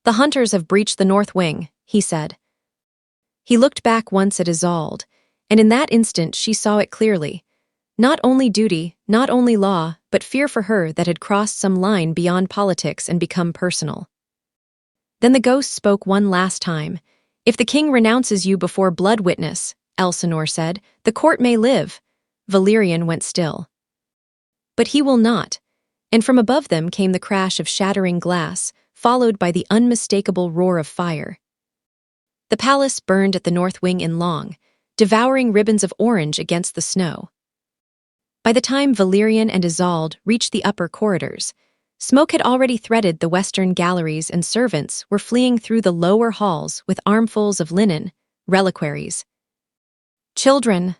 The hunters have breached the north wing, he said. He looked back once at Isolde, and in that instant she saw it clearly. Not only duty, not only law, but fear for her that had crossed some line beyond politics and become personal. Then the ghost spoke one last time. If the king renounces you before blood witness, Elsinore said, the court may live. Valerian went still. But he will not. And from above them came the crash of shattering glass, followed by the unmistakable roar of fire. The palace burned at the north wing in long, devouring ribbons of orange against the snow. By the time Valerian and Isolde reached the upper corridors, smoke had already threaded the western galleries and servants were fleeing through the lower halls with armfuls of linen, reliquaries. Children!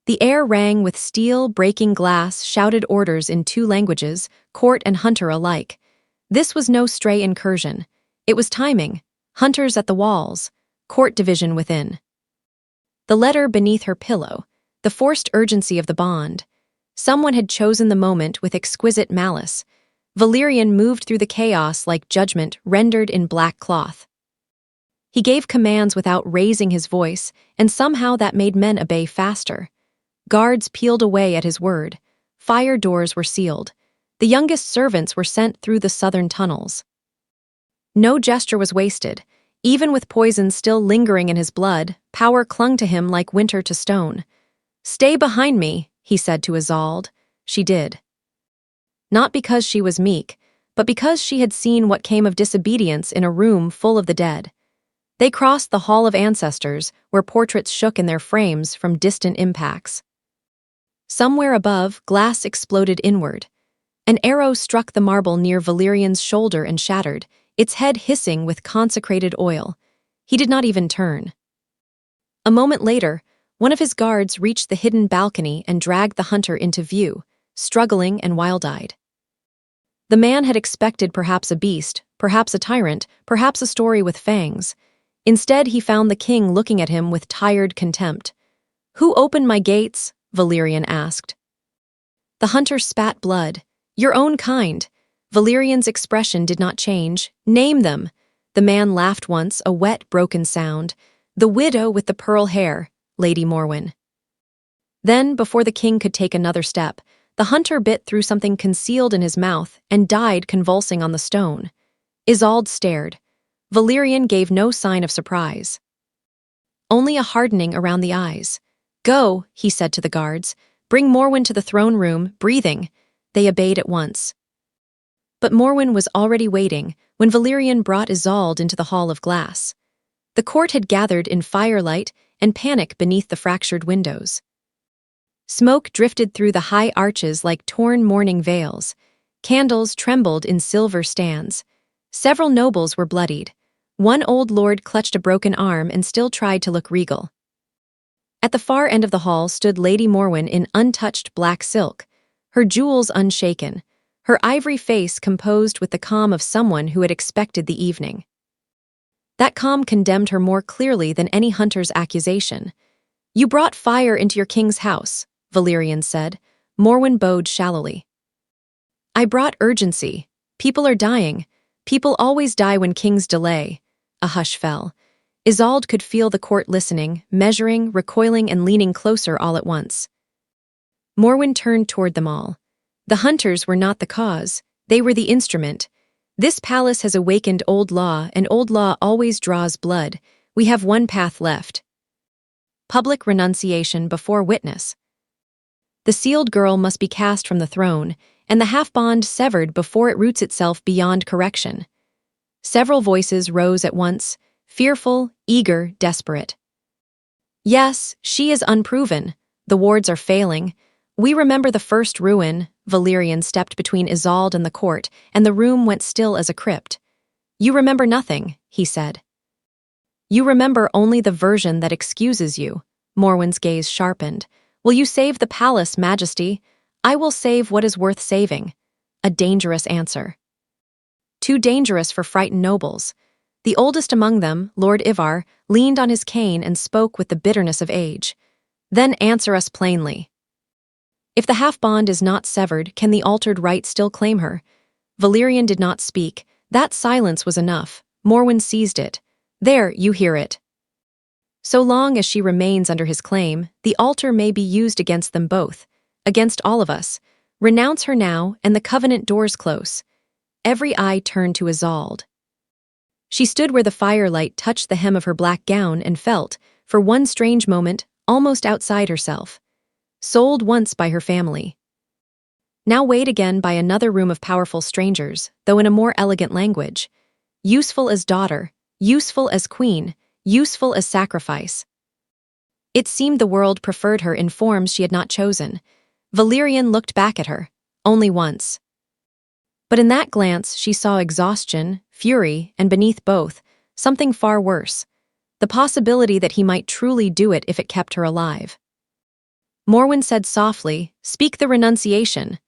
The air rang with steel breaking glass, shouted orders in two languages, court and hunter alike. This was no stray incursion. It was timing, hunters at the walls, court division within. The letter beneath her pillow, the forced urgency of the bond. Someone had chosen the moment with exquisite malice. Valerian moved through the chaos like judgment rendered in black cloth. He gave commands without raising his voice, and somehow that made men obey faster. Guards peeled away at his word. Fire doors were sealed. The youngest servants were sent through the southern tunnels. No gesture was wasted. Even with poison still lingering in his blood, power clung to him like winter to stone. "Stay behind me," he said to Isolde. She did. Not because she was meek, but because she had seen what came of disobedience in a room full of the dead. They crossed the Hall of Ancestors, where portraits shook in their frames from distant impacts. Somewhere above, glass exploded inward. An arrow struck the marble near Valerian's shoulder and shattered, its head hissing with consecrated oil. He did not even turn. A moment later, one of his guards reached the hidden balcony and dragged the hunter into view, struggling and wild-eyed. The man had expected perhaps a beast, perhaps a tyrant, perhaps a story with fangs. Instead, he found the king looking at him with tired contempt. "Who opened my gates?" Valerian asked. The hunter spat blood. "Your own kind." Valerian's expression did not change. "Name them." The man laughed once, a wet, broken sound. "The widow with the pearl hair, Lady Morwen." Then, before the king could take another step, the hunter bit through something concealed in his mouth and died convulsing on the stone. Isolde stared. Valerian gave no sign of surprise. Only a hardening around the eyes. "Go," he said to the guards. "Bring Morwen to the throne room, breathing." They obeyed at once. But Morwen was already waiting when Valerian brought Isolde into the Hall of Glass. The court had gathered in firelight and panic beneath the fractured windows. Smoke drifted through the high arches like torn mourning veils. Candles trembled in silver stands. Several nobles were bloodied. One old lord clutched a broken arm and still tried to look regal. At the far end of the hall stood Lady Morwen in untouched black silk, her jewels unshaken, her ivory face composed with the calm of someone who had expected the evening. That calm condemned her more clearly than any hunter's accusation. "You brought fire into your king's house," Valerian said. Morwen bowed shallowly. "I brought urgency. People are dying. People always die when kings delay." A hush fell. Isolde could feel the court listening, measuring, recoiling, and leaning closer all at once. Morwen turned toward them all. "The hunters were not the cause. They were the instrument. This palace has awakened old law, and old law always draws blood. We have one path left. Public renunciation before witness. The sealed girl must be cast from the throne, and the half-bond severed before it roots itself beyond correction." Several voices rose at once, fearful, eager, desperate. "Yes, she is unproven. The wards are failing. We remember the first ruin." Valerian stepped between Isolde and the court, and the room went still as a crypt. "You remember nothing," he said. "You remember only the version that excuses you." Morwen's gaze sharpened. "Will you save the palace, Majesty?" "I will save what is worth saving." A dangerous answer. Too dangerous for frightened nobles. The oldest among them, Lord Ivar, leaned on his cane and spoke with the bitterness of age. "Then answer us plainly. If the half-bond is not severed, can the altered right still claim her?" Valerian did not speak. That silence was enough. Morwen seized it. "There, you hear it. So long as she remains under his claim, the altar may be used against them both, against all of us. Renounce her now, and the covenant doors close." Every eye turned to Isolde. She stood where the firelight touched the hem of her black gown and felt, for one strange moment, almost outside herself. Sold once by her family. Now weighed again by another room of powerful strangers, though in a more elegant language. Useful as daughter, useful as queen, useful as sacrifice. It seemed the world preferred her in forms she had not chosen. Valerian looked back at her, only once. But in that glance she saw exhaustion, fury, and beneath both, something far worse. The possibility that he might truly do it if it kept her alive. Morwen said softly, "Speak the renunciation."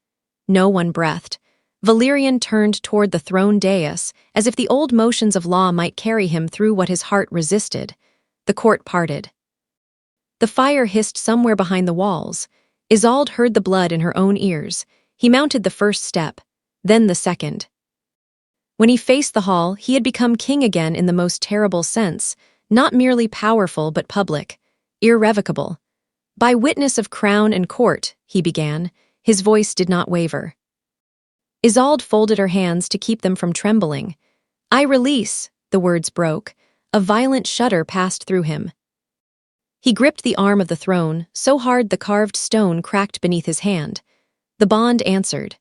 No one breathed. Valerian turned toward the throne dais, as if the old motions of law might carry him through what his heart resisted. The court parted. The fire hissed somewhere behind the walls. Isolde heard the blood in her own ears. He mounted the first step, then the second. When he faced the hall, he had become king again in the most terrible sense, not merely powerful but public, irrevocable. By witness of crown and court, he began. His voice did not waver. Isolde folded her hands to keep them from trembling. "I release," the words broke. A violent shudder passed through him. He gripped the arm of the throne, so hard the carved stone cracked beneath his hand. The bond answered.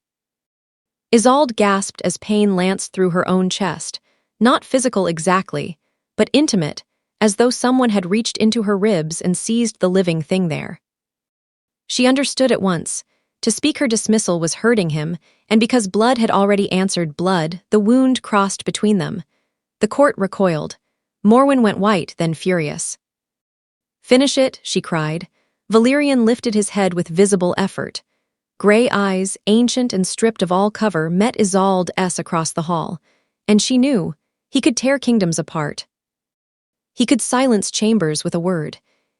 Isolde gasped as pain lanced through her own chest, not physical exactly, but intimate, as though someone had reached into her ribs and seized the living thing there. She understood at once. To speak her dismissal was hurting him, and because blood had already answered blood, the wound crossed between them. The court recoiled. Morwen went white, then furious. "Finish it," she cried. Valerian lifted his head with visible effort. Gray eyes, ancient and stripped of all cover, met Isolde's across the hall, and she knew he could tear kingdoms apart. He could silence chambers with a word.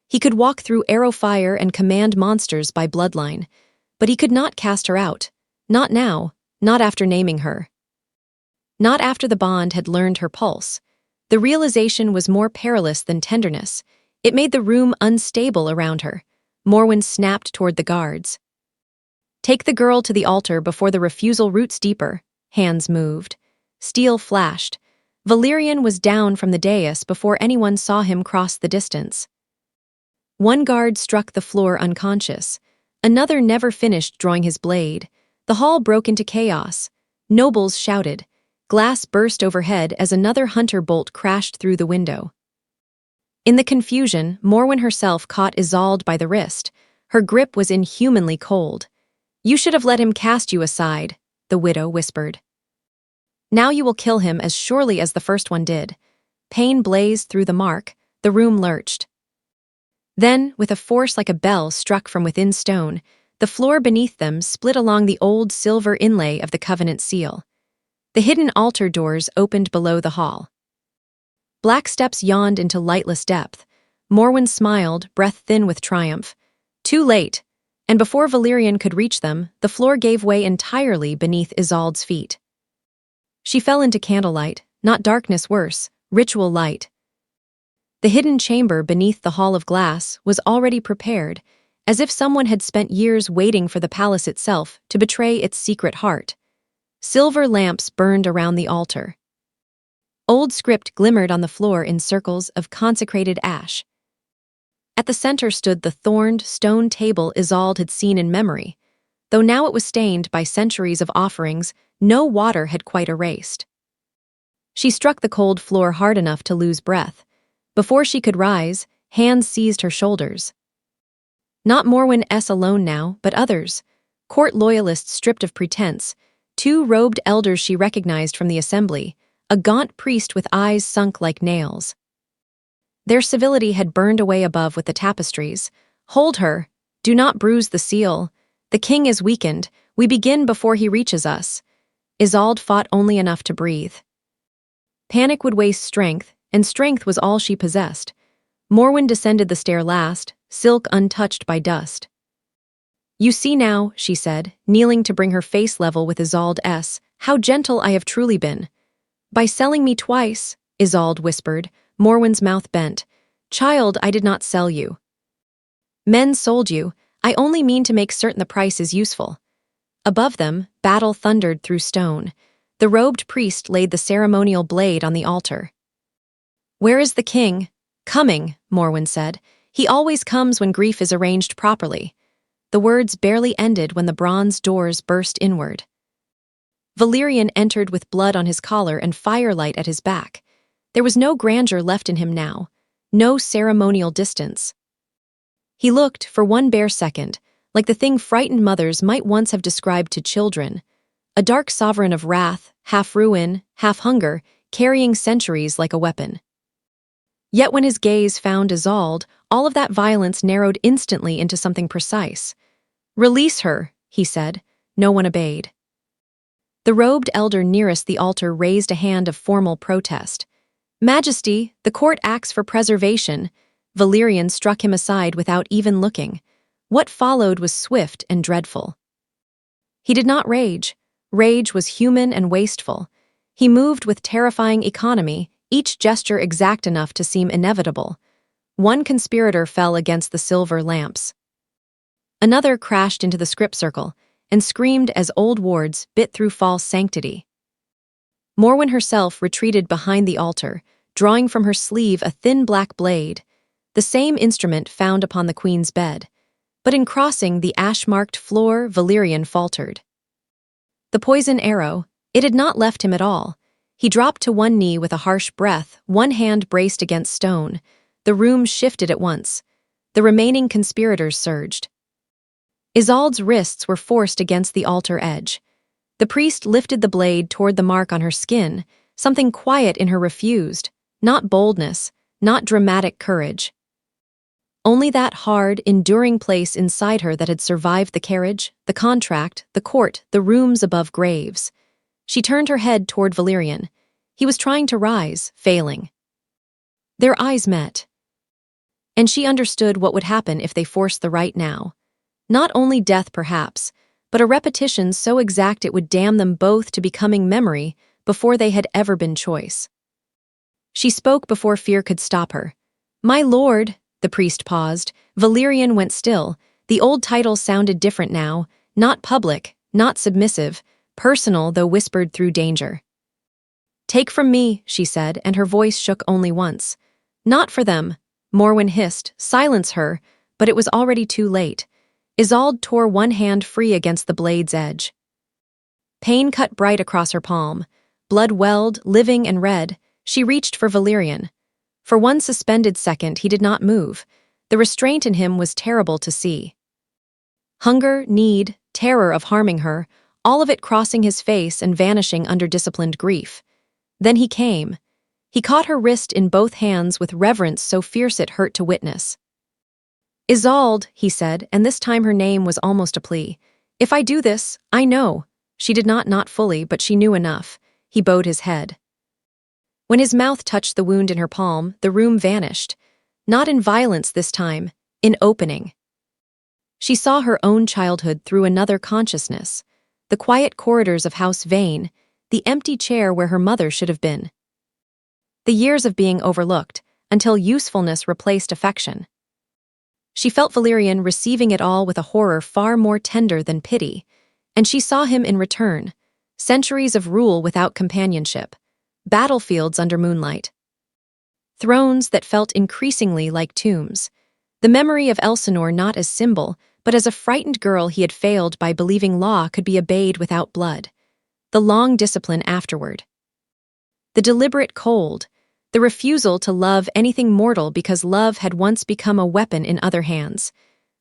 He could walk through arrow fire and command monsters by bloodline. But he could not cast her out. Not now, not after naming her. Not after the bond had learned her pulse. The realization was more perilous than tenderness. It made the room unstable around her. Morwen snapped toward the guards. "Take the girl to the altar before the refusal roots deeper." Hands moved. Steel flashed. Valerian was down from the dais before anyone saw him cross the distance. One guard struck the floor unconscious. Another never finished drawing his blade. The hall broke into chaos. Nobles shouted. Glass burst overhead as another hunter bolt crashed through the window. In the confusion, Morwen herself caught Isolde by the wrist. Her grip was inhumanly cold. "You should have let him cast you aside," the widow whispered. "Now you will kill him as surely as the first one did." Pain blazed through the mark. The room lurched. Then, with a force like a bell struck from within stone, the floor beneath them split along the old silver inlay of the covenant seal. The hidden altar doors opened below the hall. Black steps yawned into lightless depth. Morwen smiled, breath thin with triumph. Too late, and before Valerian could reach them, the floor gave way entirely beneath Isolde's feet. She fell into candlelight, not darkness worse, ritual light. The hidden chamber beneath the hall of glass was already prepared, as if someone had spent years waiting for the palace itself to betray its secret heart. Silver lamps burned around the altar. Old script glimmered on the floor in circles of consecrated ash. At the center stood the thorned stone table Isolde had seen in memory. Though now it was stained by centuries of offerings, no water had quite erased. She struck the cold floor hard enough to lose breath. Before she could rise, hands seized her shoulders. Not Morwen's alone now, but others. Court loyalists stripped of pretense. 2 robed elders she recognized from the assembly, a gaunt priest with eyes sunk like nails. Their civility had burned away above with the tapestries. "Hold her. Do not bruise the seal. The king is weakened. We begin before he reaches us." Isolde fought only enough to breathe. Panic would waste strength, and strength was all she possessed. Morwen descended the stair last, silk untouched by dust. "You see now," she said, kneeling to bring her face level with Isolde's, "how gentle I have truly been." "By selling me twice," Isolde whispered. Morwen's mouth bent. "Child, I did not sell you. Men sold you. I only mean to make certain the price is useful." Above them, battle thundered through stone. The robed priest laid the ceremonial blade on the altar. "Where is the king?" "Coming," Morwen said. "He always comes when grief is arranged properly." The words barely ended when the bronze doors burst inward. Valerian entered with blood on his collar and firelight at his back. There was no grandeur left in him now, no ceremonial distance. He looked, for one bare second, like the thing frightened mothers might once have described to children, a dark sovereign of wrath, half ruin, half hunger, carrying centuries like a weapon. Yet when his gaze found Isolde, all of that violence narrowed instantly into something precise. "Release her," he said. No one obeyed. The robed elder nearest the altar raised a hand of formal protest. "Majesty, the court acts for preservation." Valerian struck him aside without even looking. What followed was swift and dreadful. He did not rage. Rage was human and wasteful. He moved with terrifying economy, each gesture exact enough to seem inevitable. One conspirator fell against the silver lamps. Another crashed into the script circle and screamed as old wards bit through false sanctity. Morwen herself retreated behind the altar, drawing from her sleeve a thin black blade, the same instrument found upon the queen's bed. But in crossing the ash-marked floor, Valerian faltered. The poison arrow, it had not left him at all. He dropped to one knee with a harsh breath, one hand braced against stone. The room shifted at once. The remaining conspirators surged. Isolde's wrists were forced against the altar edge. The priest lifted the blade toward the mark on her skin. Something quiet in her refused. Not boldness, not dramatic courage. Only that hard, enduring place inside her that had survived the carriage, the contract, the court, the rooms above graves. She turned her head toward Valerian. He was trying to rise, failing. Their eyes met. And she understood what would happen if they forced the right now. Not only death, perhaps, but a repetition so exact it would damn them both to becoming memory before they had ever been choice. She spoke before fear could stop her. "My lord," the priest paused. Valerian went still. The old title sounded different now, not public, not submissive, personal though whispered through danger. "Take from me," she said, and her voice shook only once. "Not for them," Morwen hissed. "Silence her," but it was already too late. Isolde tore one hand free against the blade's edge. Pain cut bright across her palm. Blood welled, living and red. She reached for Valerian. For one suspended second, he did not move. The restraint in him was terrible to see. Hunger, need, terror of harming her, all of it crossing his face and vanishing under disciplined grief. Then he came. He caught her wrist in both hands with reverence so fierce it hurt to witness. "Isolde," he said, and this time her name was almost a plea. "If I do this, I know." She did not fully, but she knew enough. He bowed his head. When his mouth touched the wound in her palm, the room vanished. Not in violence this time, in opening. She saw her own childhood through another consciousness. The quiet corridors of House Vane, the empty chair where her mother should have been. The years of being overlooked, until usefulness replaced affection. She felt Valerian receiving it all with a horror far more tender than pity, and she saw him in return. Centuries of rule without companionship. Battlefields under moonlight. Thrones that felt increasingly like tombs. The memory of Elsinore not as symbol, but as a frightened girl he had failed by believing law could be obeyed without blood. The long discipline afterward. The deliberate cold. The refusal to love anything mortal because love had once become a weapon in other hands.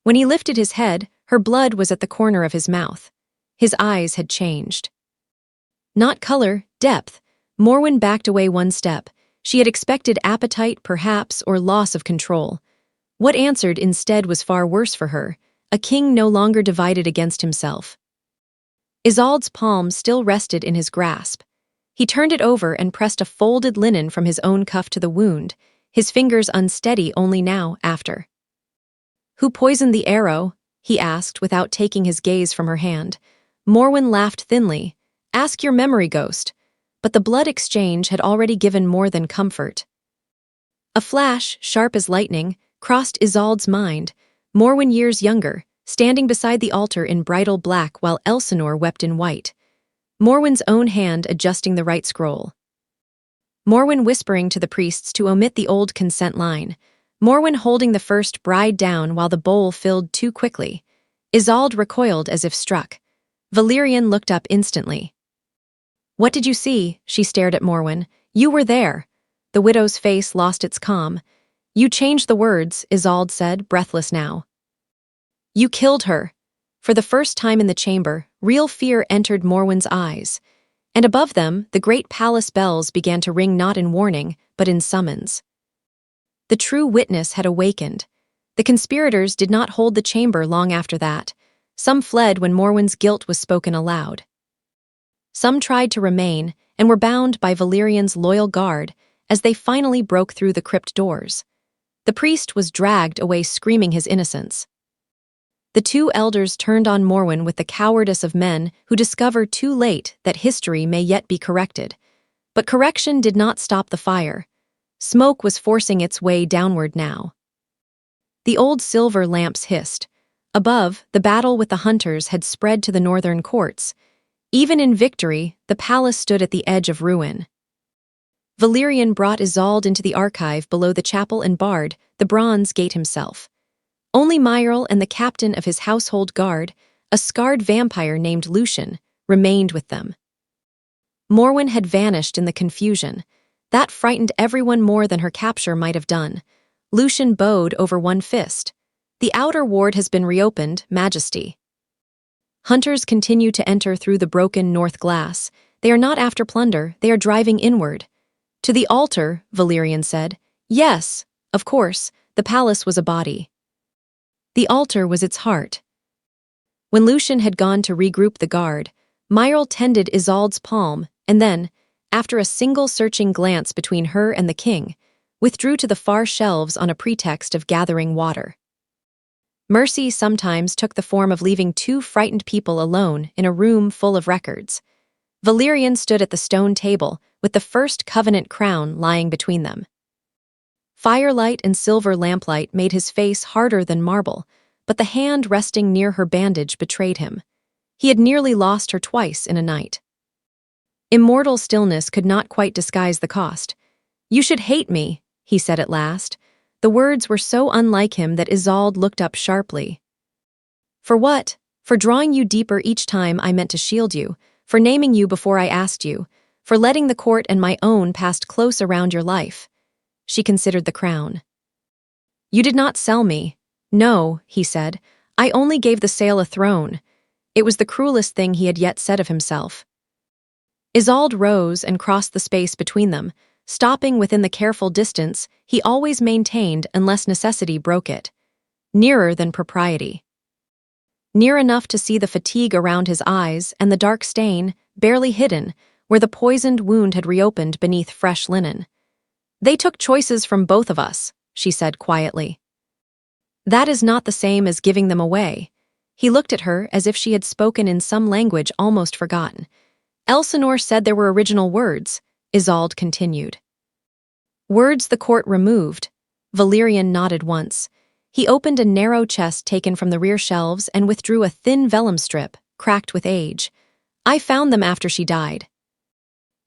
When he lifted his head, her blood was at the corner of his mouth. His eyes had changed. Not color, depth. Morwen backed away one step. She had expected appetite, perhaps, or loss of control. What answered instead was far worse for her, a king no longer divided against himself. Isolde's palm still rested in his grasp. He turned it over and pressed a folded linen from his own cuff to the wound, his fingers unsteady only now, after. "Who poisoned the arrow?" he asked without taking his gaze from her hand. Morwen laughed thinly. "Ask your memory ghost." But the blood exchange had already given more than comfort. A flash, sharp as lightning, crossed Isolde's mind. Morwen years younger, standing beside the altar in bridal black while Elsinore wept in white. Morwen's own hand adjusting the right scroll. Morwen whispering to the priests to omit the old consent line. Morwen holding the first bride down while the bowl filled too quickly. Isolde recoiled as if struck. Valerian looked up instantly. "What did you see?" She stared at Morwen. "You were there." The widow's face lost its calm. "You changed the words," Isolde said, breathless now. "You killed her." For the first time in the chamber, real fear entered Morwen's eyes. And above them, the great palace bells began to ring not in warning, but in summons. The true witness had awakened. The conspirators did not hold the chamber long after that. Some fled when Morwen's guilt was spoken aloud. Some tried to remain and were bound by Valerian's loyal guard as they finally broke through the crypt doors. The priest was dragged away screaming his innocence. The two elders turned on Morwen with the cowardice of men who discover too late that history may yet be corrected. But correction did not stop the fire. Smoke was forcing its way downward now. The old silver lamps hissed. Above, the battle with the hunters had spread to the northern courts. Even in victory, the palace stood at the edge of ruin. Valerian brought Isolde into the archive below the chapel and barred the bronze gate himself. Only Myril and the captain of his household guard, a scarred vampire named Lucian, remained with them. Morwen had vanished in the confusion. That frightened everyone more than her capture might have done. Lucian bowed over one fist. "The outer ward has been reopened, Majesty." Hunters continue to enter through the broken north glass. They are not after plunder, they are driving inward. "To the altar," Valerian said. "Yes, of course, the palace was a body. The altar was its heart." When Lucian had gone to regroup the guard, Myril tended Isolde's palm and then, after a single searching glance between her and the king, withdrew to the far shelves on a pretext of gathering water. Mercy sometimes took the form of leaving two frightened people alone in a room full of records. Valerian stood at the stone table with the first covenant crown lying between them. Firelight and silver lamplight made his face harder than marble, but the hand resting near her bandage betrayed him. He had nearly lost her twice in a night. Immortal stillness could not quite disguise the cost. "You should hate me," he said at last. The words were so unlike him that Isolde looked up sharply. "For what? For drawing you deeper each time I meant to shield you, for naming you before I asked you, for letting the court and my own pass close around your life." She considered the crown. "You did not sell me." "No," he said. "I only gave the sale a throne." It was the cruelest thing he had yet said of himself. Isolde rose and crossed the space between them, stopping within the careful distance he always maintained unless necessity broke it. Nearer than propriety. Near enough to see the fatigue around his eyes and the dark stain, barely hidden, where the poisoned wound had reopened beneath fresh linen. "They took choices from both of us," she said quietly. "That is not the same as giving them away." He looked at her as if she had spoken in some language almost forgotten. "Elsinore said there were original words," Isolde continued. "Words the court removed." Valerian nodded once. He opened a narrow chest taken from the rear shelves and withdrew a thin vellum strip, cracked with age. "I found them after she died.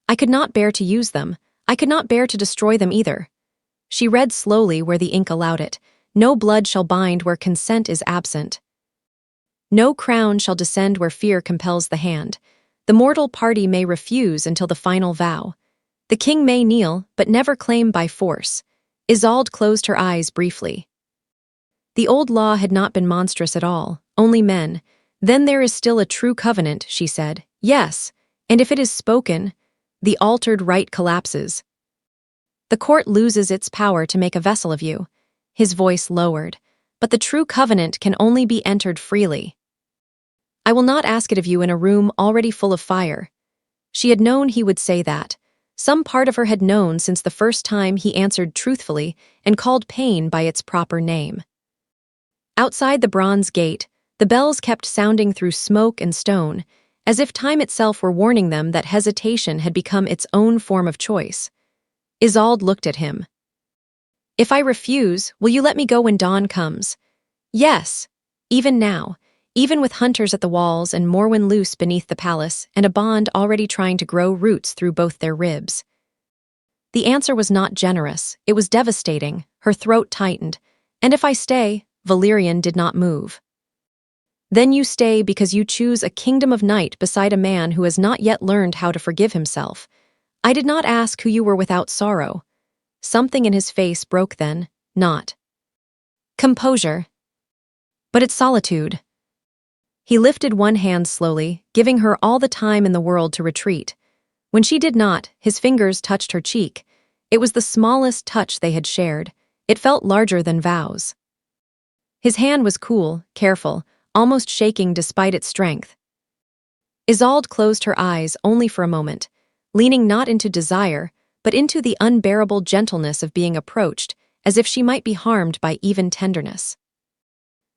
I could not bear to use them. I could not bear to destroy them either." She read slowly where the ink allowed it. "No blood shall bind where consent is absent. No crown shall descend where fear compels the hand. The mortal party may refuse until the final vow. The king may kneel, but never claim by force." Isolde closed her eyes briefly. The old law had not been monstrous at all, only men. "Then there is still a true covenant," she said. "Yes, and if it is spoken, the altered rite collapses. The court loses its power to make a vessel of you." His voice lowered. "But the true covenant can only be entered freely. I will not ask it of you in a room already full of fire." She had known he would say that. Some part of her had known since the first time he answered truthfully and called pain by its proper name. Outside the bronze gate, the bells kept sounding through smoke and stone, as if time itself were warning them that hesitation had become its own form of choice. Isolde looked at him. "If I refuse, will you let me go when dawn comes?" "Yes, even now. Even with hunters at the walls and Morwen loose beneath the palace and a bond already trying to grow roots through both their ribs." The answer was not generous, it was devastating. Her throat tightened. "And if I stay?" Valerian did not move. "Then you stay because you choose a kingdom of night beside a man who has not yet learned how to forgive himself. I did not ask who you were without sorrow." Something in his face broke then, not composure, but its solitude. He lifted one hand slowly, giving her all the time in the world to retreat. When she did not, his fingers touched her cheek. It was the smallest touch they had shared. It felt larger than vows. His hand was cool, careful, almost shaking despite its strength. Isolde closed her eyes only for a moment, leaning not into desire, but into the unbearable gentleness of being approached, as if she might be harmed by even tenderness.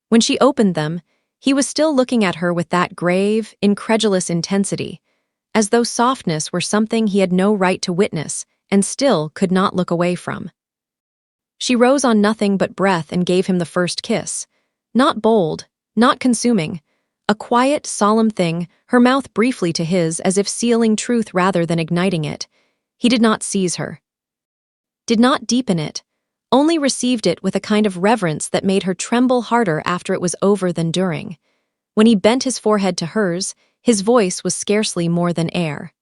When she opened them, he was still looking at her with that grave, incredulous intensity, as though softness were something he had no right to witness and still could not look away from. She rose on nothing but breath and gave him the first kiss. Not bold, not consuming. A quiet, solemn thing, her mouth briefly to his as if sealing truth rather than igniting it. He did not seize her. Did not deepen it. Only received it with a kind of reverence that made her tremble harder after it was over than during. When he bent his forehead to hers, his voice was scarcely more than air.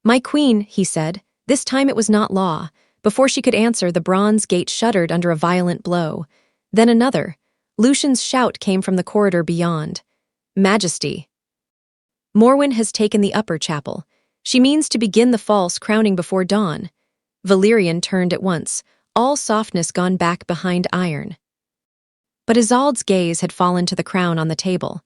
"My queen," he said. This time it was not law. Before she could answer, the bronze gate shuddered under a violent blow. Then another. Lucian's shout came from the corridor beyond. "Majesty. Morwen has taken the upper chapel. She means to begin the false crowning before dawn." Valerian turned at once, all softness gone back behind iron. But Isolde's gaze had fallen to the crown on the table,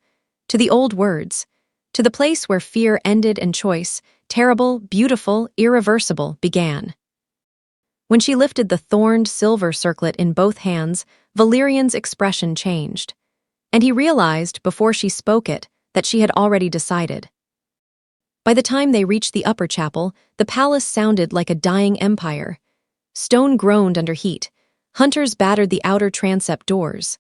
to the old words, to the place where fear ended and choice, terrible, beautiful, irreversible, began. When she lifted the thorned silver circlet in both hands, Valerian's expression changed, and he realized, before she spoke it, that she had already decided. By the time they reached the upper chapel, the palace sounded like a dying empire. Stone groaned under heat. Hunters battered the outer transept doors.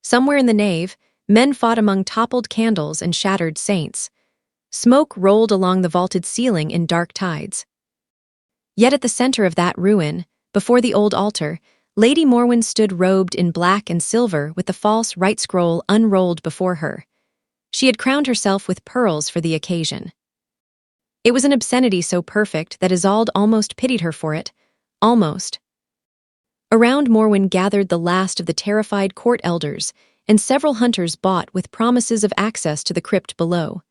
Somewhere in the nave, men fought among toppled candles and shattered saints. Smoke rolled along the vaulted ceiling in dark tides. Yet at the center of that ruin, before the old altar, Lady Morwen stood robed in black and silver with the false rite scroll unrolled before her. She had crowned herself with pearls for the occasion. It was an obscenity so perfect that Isolde almost pitied her for it. Almost. Around Morwen gathered the last of the terrified court elders, and several hunters bought with promises of access to the crypt below.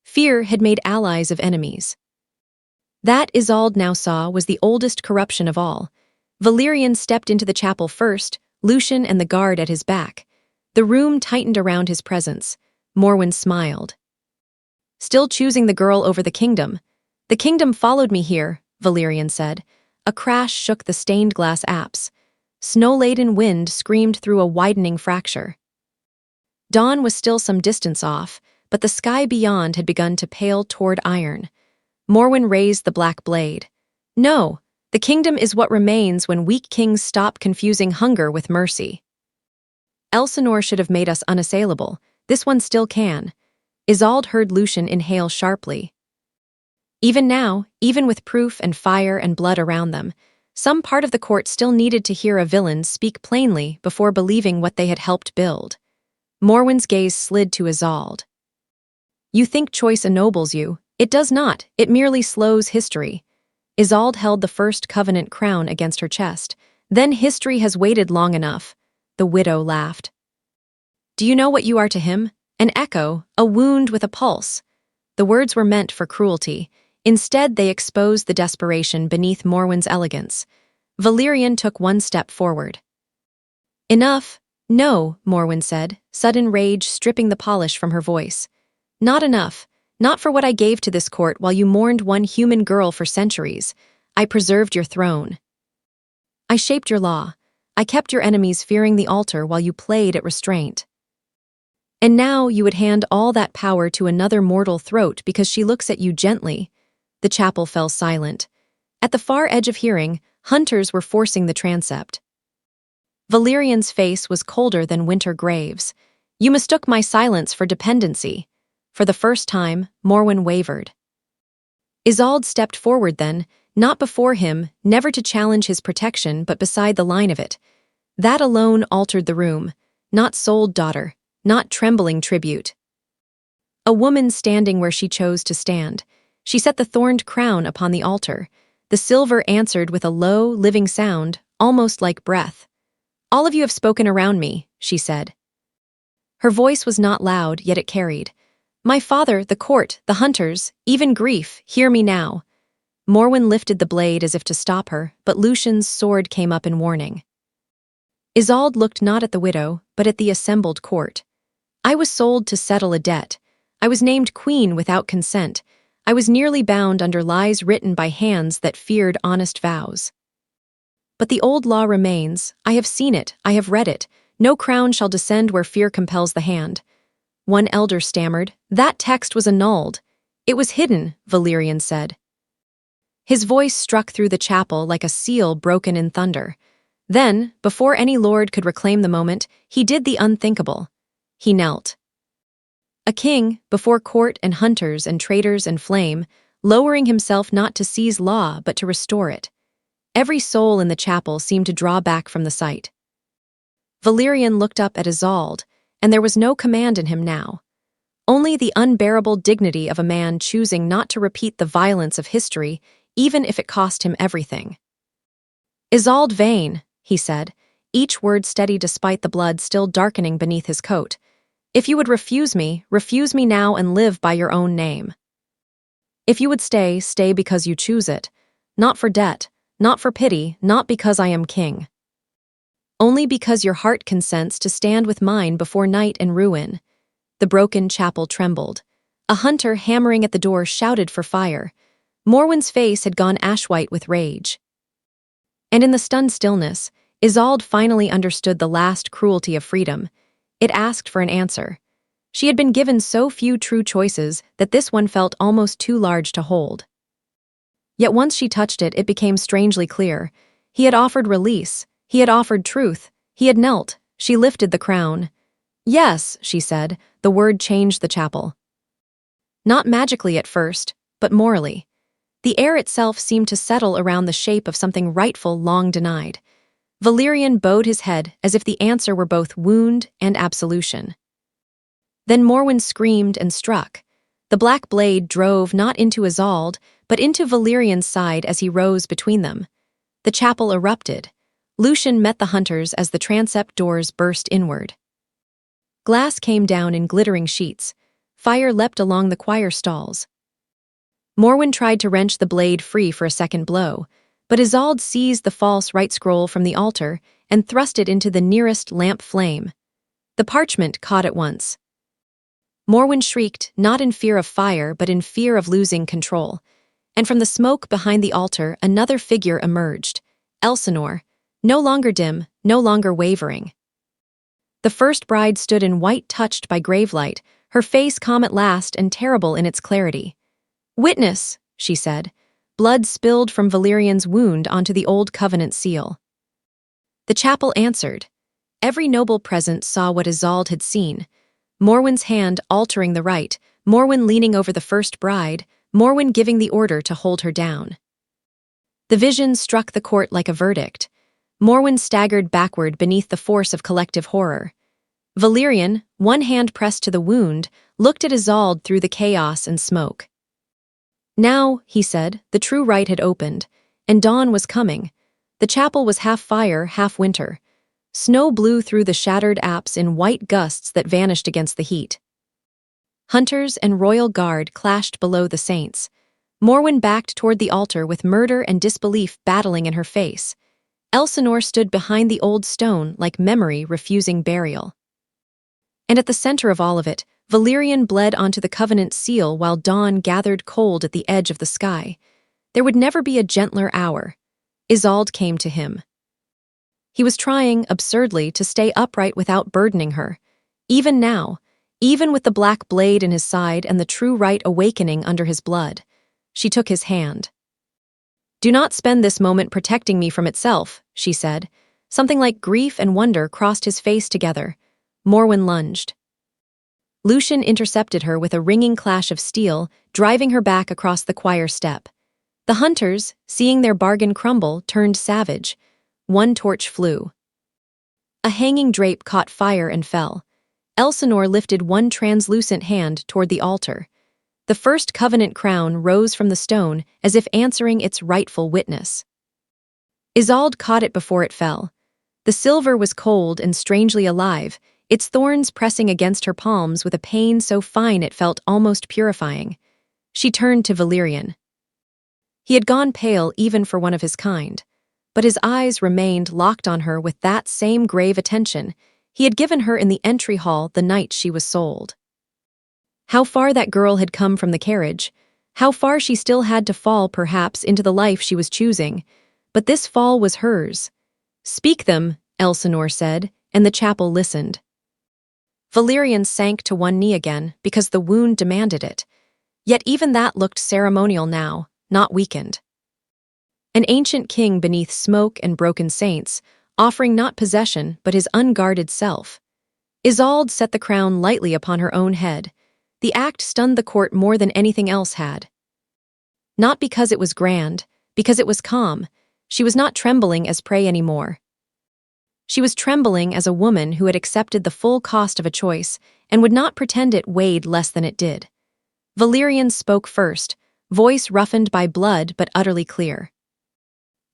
Fear had made allies of enemies. That, Isolde now saw, was the oldest corruption of all. Valerian stepped into the chapel first, Lucian and the guard at his back. The room tightened around his presence. Morwen smiled. "Still choosing the girl over the kingdom." "The kingdom followed me here," Valerian said. A crash shook the stained glass apse. Snow-laden wind screamed through a widening fracture. Dawn was still some distance off, but the sky beyond had begun to pale toward iron. Morwen raised the black blade. "No, the kingdom is what remains when weak kings stop confusing hunger with mercy. Elsinore should have made us unassailable. This one still can." Isolde heard Lucian inhale sharply. Even now, even with proof and fire and blood around them, some part of the court still needed to hear a villain speak plainly before believing what they had helped build. Morwen's gaze slid to Isolde. "You think choice ennobles you. It does not, it merely slows history." Isolde held the first covenant crown against her chest. "Then history has waited long enough." The widow laughed. "Do you know what you are to him? An echo, a wound with a pulse." The words were meant for cruelty. Instead, they exposed the desperation beneath Morwen's elegance. Valerian took one step forward. "Enough." "No," Morwen said, sudden rage stripping the polish from her voice. "Not enough. Not for what I gave to this court while you mourned one human girl for centuries. I preserved your throne. I shaped your law. I kept your enemies fearing the altar while you played at restraint. And now you would hand all that power to another mortal throat because she looks at you gently." The chapel fell silent. At the far edge of hearing, hunters were forcing the transept. Valerian's face was colder than winter graves. "You mistook my silence for dependency." For the first time, Morwen wavered. Isolde stepped forward then, not before him, never to challenge his protection but beside the line of it. That alone altered the room. Not sold daughter, not trembling tribute. A woman standing where she chose to stand. She set the thorned crown upon the altar. The silver answered with a low, living sound, almost like breath. "All of you have spoken around me," she said. Her voice was not loud, yet it carried. "My father, the court, the hunters, even grief, hear me now." Morwen lifted the blade as if to stop her, but Lucian's sword came up in warning. Isolde looked not at the widow, but at the assembled court. "I was sold to settle a debt. I was named queen without consent. I was nearly bound under lies written by hands that feared honest vows. But the old law remains. I have seen it, I have read it. No crown shall descend where fear compels the hand. One elder stammered. That text was annulled. It was hidden, Valerian said. His voice struck through the chapel like a seal broken in thunder. Then, before any lord could reclaim the moment, he did the unthinkable. He knelt. A king, before court and hunters and traitors and flame, lowering himself not to seize law but to restore it. Every soul in the chapel seemed to draw back from the sight. Valerian looked up at Isolde, and there was no command in him now. Only the unbearable dignity of a man choosing not to repeat the violence of history, even if it cost him everything. Isolde Vane, he said, each word steady despite the blood still darkening beneath his coat. If you would refuse me now and live by your own name. If you would stay, stay because you choose it, not for debt, not for pity, not because I am king. Only because your heart consents to stand with mine before night and ruin. The broken chapel trembled. A hunter hammering at the door shouted for fire. Morwen's face had gone ash-white with rage. And in the stunned stillness, Isolde finally understood the last cruelty of freedom. It asked for an answer. She had been given so few true choices that this one felt almost too large to hold. Yet once she touched it, it became strangely clear. He had offered release. He had offered truth. He had knelt. She lifted the crown. Yes, she said. The word changed the chapel. Not magically at first, but morally. The air itself seemed to settle around the shape of something rightful long denied. Valerian bowed his head as if the answer were both wound and absolution. Then Morwen screamed and struck. The black blade drove not into Isolde, but into Valerian's side as he rose between them. The chapel erupted. Lucian met the hunters as the transept doors burst inward. Glass came down in glittering sheets. Fire leapt along the choir stalls. Morwen tried to wrench the blade free for a second blow, but Isolde seized the false right scroll from the altar and thrust it into the nearest lamp flame. The parchment caught at once. Morwen shrieked, not in fear of fire, but in fear of losing control. And from the smoke behind the altar, another figure emerged. Elsinore, no longer dim, no longer wavering. The first bride stood in white touched by gravelight, her face calm at last and terrible in its clarity. Witness, she said. Blood spilled from Valerian's wound onto the old covenant seal. The chapel answered. Every noble present saw what Isolde had seen. Morwen's hand altering the rite, Morwen leaning over the first bride, Morwen giving the order to hold her down. The vision struck the court like a verdict. Morwen staggered backward beneath the force of collective horror. Valerian, one hand pressed to the wound, looked at Isolde through the chaos and smoke. Now, he said, the true rite had opened, and dawn was coming. The chapel was half fire, half winter. Snow blew through the shattered apse in white gusts that vanished against the heat. Hunters and royal guard clashed below the saints. Morwen backed toward the altar with murder and disbelief battling in her face. Elsinore stood behind the old stone like memory refusing burial. And at the center of all of it, Valerian bled onto the covenant seal while dawn gathered cold at the edge of the sky. There would never be a gentler hour. Isolde came to him. He was trying, absurdly, to stay upright without burdening her. Even now, even with the black blade in his side and the true rite awakening under his blood, she took his hand. Do not spend this moment protecting me from itself, she said. Something like grief and wonder crossed his face together. Morwen lunged. Lucian intercepted her with a ringing clash of steel, driving her back across the choir step. The hunters, seeing their bargain crumble, turned savage. One torch flew. A hanging drape caught fire and fell. Elsinore lifted one translucent hand toward the altar. The first covenant crown rose from the stone as if answering its rightful witness. Isolde caught it before it fell. The silver was cold and strangely alive, its thorns pressing against her palms with a pain so fine it felt almost purifying. She turned to Valerian. He had gone pale even for one of his kind, but his eyes remained locked on her with that same grave attention he had given her in the entry hall the night she was sold. How far that girl had come from the carriage. How far she still had to fall, perhaps, into the life she was choosing. But this fall was hers. "Speak them," Elsinore said, and the chapel listened. Valerian sank to one knee again, because the wound demanded it. Yet even that looked ceremonial now, not weakened. An ancient king beneath smoke and broken saints, offering not possession but his unguarded self. Isolde set the crown lightly upon her own head. The act stunned the court more than anything else had. Not because it was grand, because it was calm. She was not trembling as prey anymore. She was trembling as a woman who had accepted the full cost of a choice and would not pretend it weighed less than it did. Valerian spoke first, voice roughened by blood but utterly clear.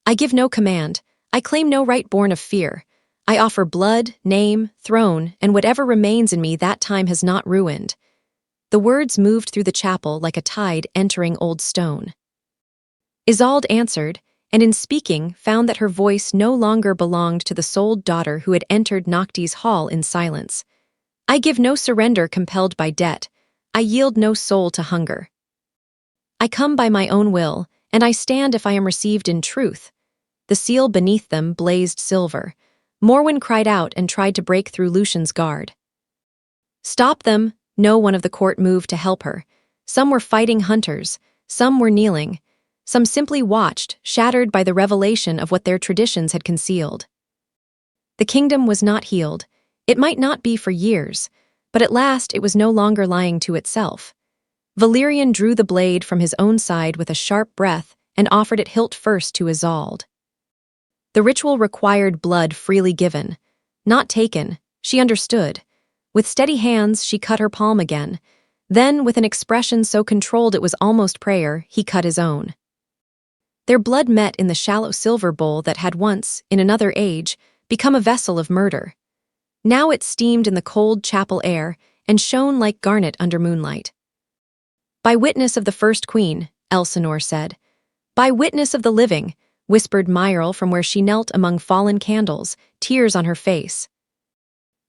"I give no command. I claim no right born of fear. I offer blood, name, throne, and whatever remains in me that time has not ruined." The words moved through the chapel like a tide entering old stone. Isolde answered, and in speaking found that her voice no longer belonged to the souled daughter who had entered Nocti's hall in silence. "I give no surrender compelled by debt. I yield no soul to hunger. I come by my own will, and I stand if I am received in truth." The seal beneath them blazed silver. Morwen cried out and tried to break through Lucian's guard. "Stop them!" No one of the court moved to help her. Some were fighting hunters, some were kneeling, some simply watched, shattered by the revelation of what their traditions had concealed. The kingdom was not healed. It might not be for years, but at last it was no longer lying to itself. Valerian drew the blade from his own side with a sharp breath and offered it hilt first to Isolde. The ritual required blood freely given, not taken. She understood. With steady hands, she cut her palm again. Then, with an expression so controlled it was almost prayer, he cut his own. Their blood met in the shallow silver bowl that had once, in another age, become a vessel of murder. Now it steamed in the cold chapel air and shone like garnet under moonlight. "By witness of the first queen," Elsinore said. "By witness of the living," whispered Myril from where she knelt among fallen candles, tears on her face.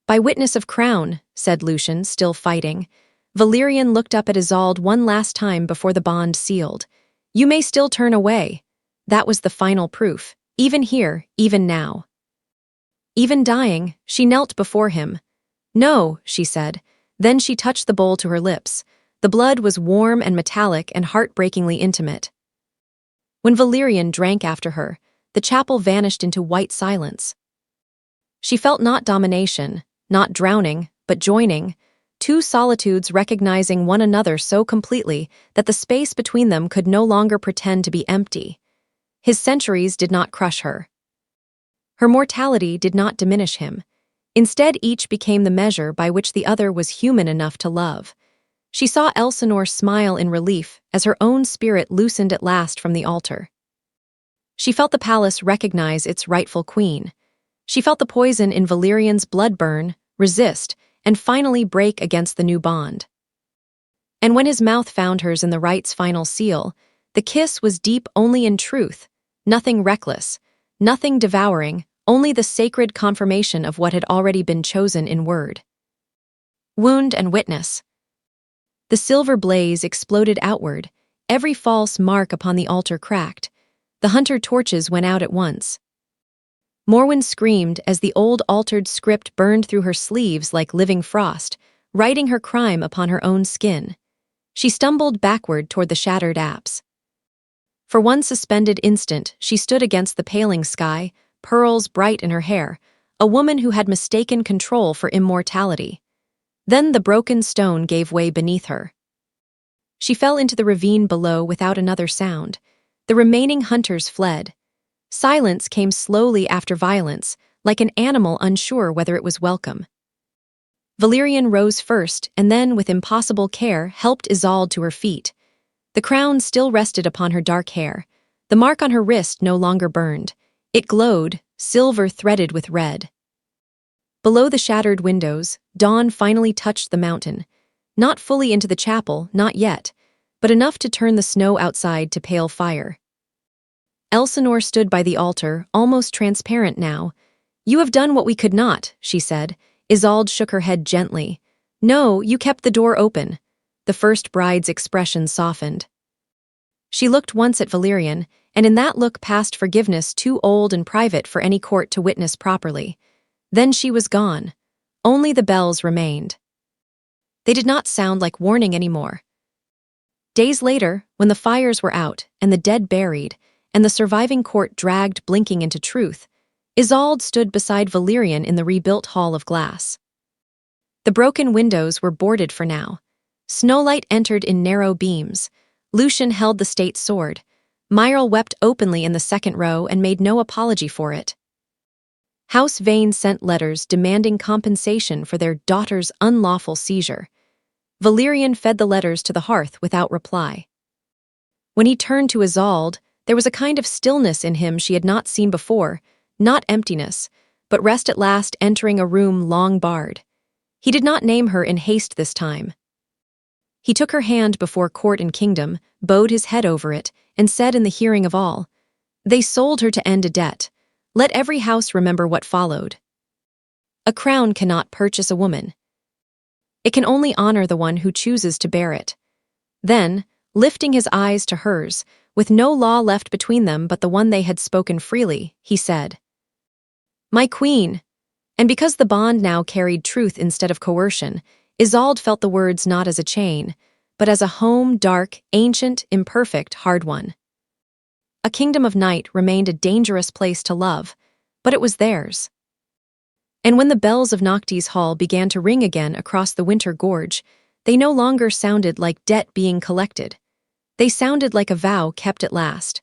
"By witness of crown," said Lucian, still fighting. Valerian looked up at Isolde one last time before the bond sealed. "You may still turn away." That was the final proof, even here, even now. Even dying, she knelt before him. "No," she said. Then she touched the bowl to her lips. The blood was warm and metallic and heartbreakingly intimate. When Valerian drank after her, the chapel vanished into white silence. She felt not domination, not drowning, but joining, two solitudes recognizing one another so completely that the space between them could no longer pretend to be empty. His centuries did not crush her. Her mortality did not diminish him. Instead, each became the measure by which the other was human enough to love. She saw Elsinore smile in relief as her own spirit loosened at last from the altar. She felt the palace recognize its rightful queen. She felt the poison in Valerian's blood burn, resist, and finally break against the new bond. And when his mouth found hers in the rite's final seal, the kiss was deep only in truth, nothing reckless, nothing devouring, only the sacred confirmation of what had already been chosen in word. Wound and witness. The silver blaze exploded outward, every false mark upon the altar cracked. The hunter torches went out at once. Morwen screamed as the old altered script burned through her sleeves like living frost, writing her crime upon her own skin. She stumbled backward toward the shattered apse. For one suspended instant, she stood against the paling sky, pearls bright in her hair, a woman who had mistaken control for immortality. Then the broken stone gave way beneath her. She fell into the ravine below without another sound. The remaining hunters fled. Silence came slowly after violence, like an animal unsure whether it was welcome. Valerian rose first and then, with impossible care, helped Isolde to her feet. The crown still rested upon her dark hair. The mark on her wrist no longer burned. It glowed, silver threaded with red. Below the shattered windows, dawn finally touched the mountain. Not fully into the chapel, not yet, but enough to turn the snow outside to pale fire. Elsinore stood by the altar, almost transparent now. "You have done what we could not," she said. Isolde shook her head gently. "No, you kept the door open." the first bride's expression softened. She looked once at Valerian, and in that look passed forgiveness too old and private for any court to witness properly. Then she was gone. Only the bells remained. They did not sound like warning anymore. Days later, when the fires were out and the dead buried, and the surviving court dragged blinking into truth, Isolde stood beside Valerian in the rebuilt hall of glass. The broken windows were boarded for now. Snowlight entered in narrow beams. Lucian held the state sword. Myril wept openly in the second row and made no apology for it. House Vane sent letters demanding compensation for their daughter's unlawful seizure. Valerian fed the letters to the hearth without reply. When he turned to Isolde, there was a kind of stillness in him she had not seen before, not emptiness, but rest at last entering a room long barred. He did not name her in haste this time. He took her hand before court and kingdom, bowed his head over it, and said in the hearing of all, "They sold her to end a debt. Let every house remember what followed. A crown cannot purchase a woman. It can only honor the one who chooses to bear it." Then, lifting his eyes to hers, with no law left between them but the one they had spoken freely, he said, "My queen." And because the bond now carried truth instead of coercion, Isolde felt the words not as a chain, but as a home, dark, ancient, imperfect, hard one. A kingdom of night remained a dangerous place to love, but it was theirs. And when the bells of Noctis Hall began to ring again across the winter gorge, they no longer sounded like debt being collected. They sounded like a vow kept at last.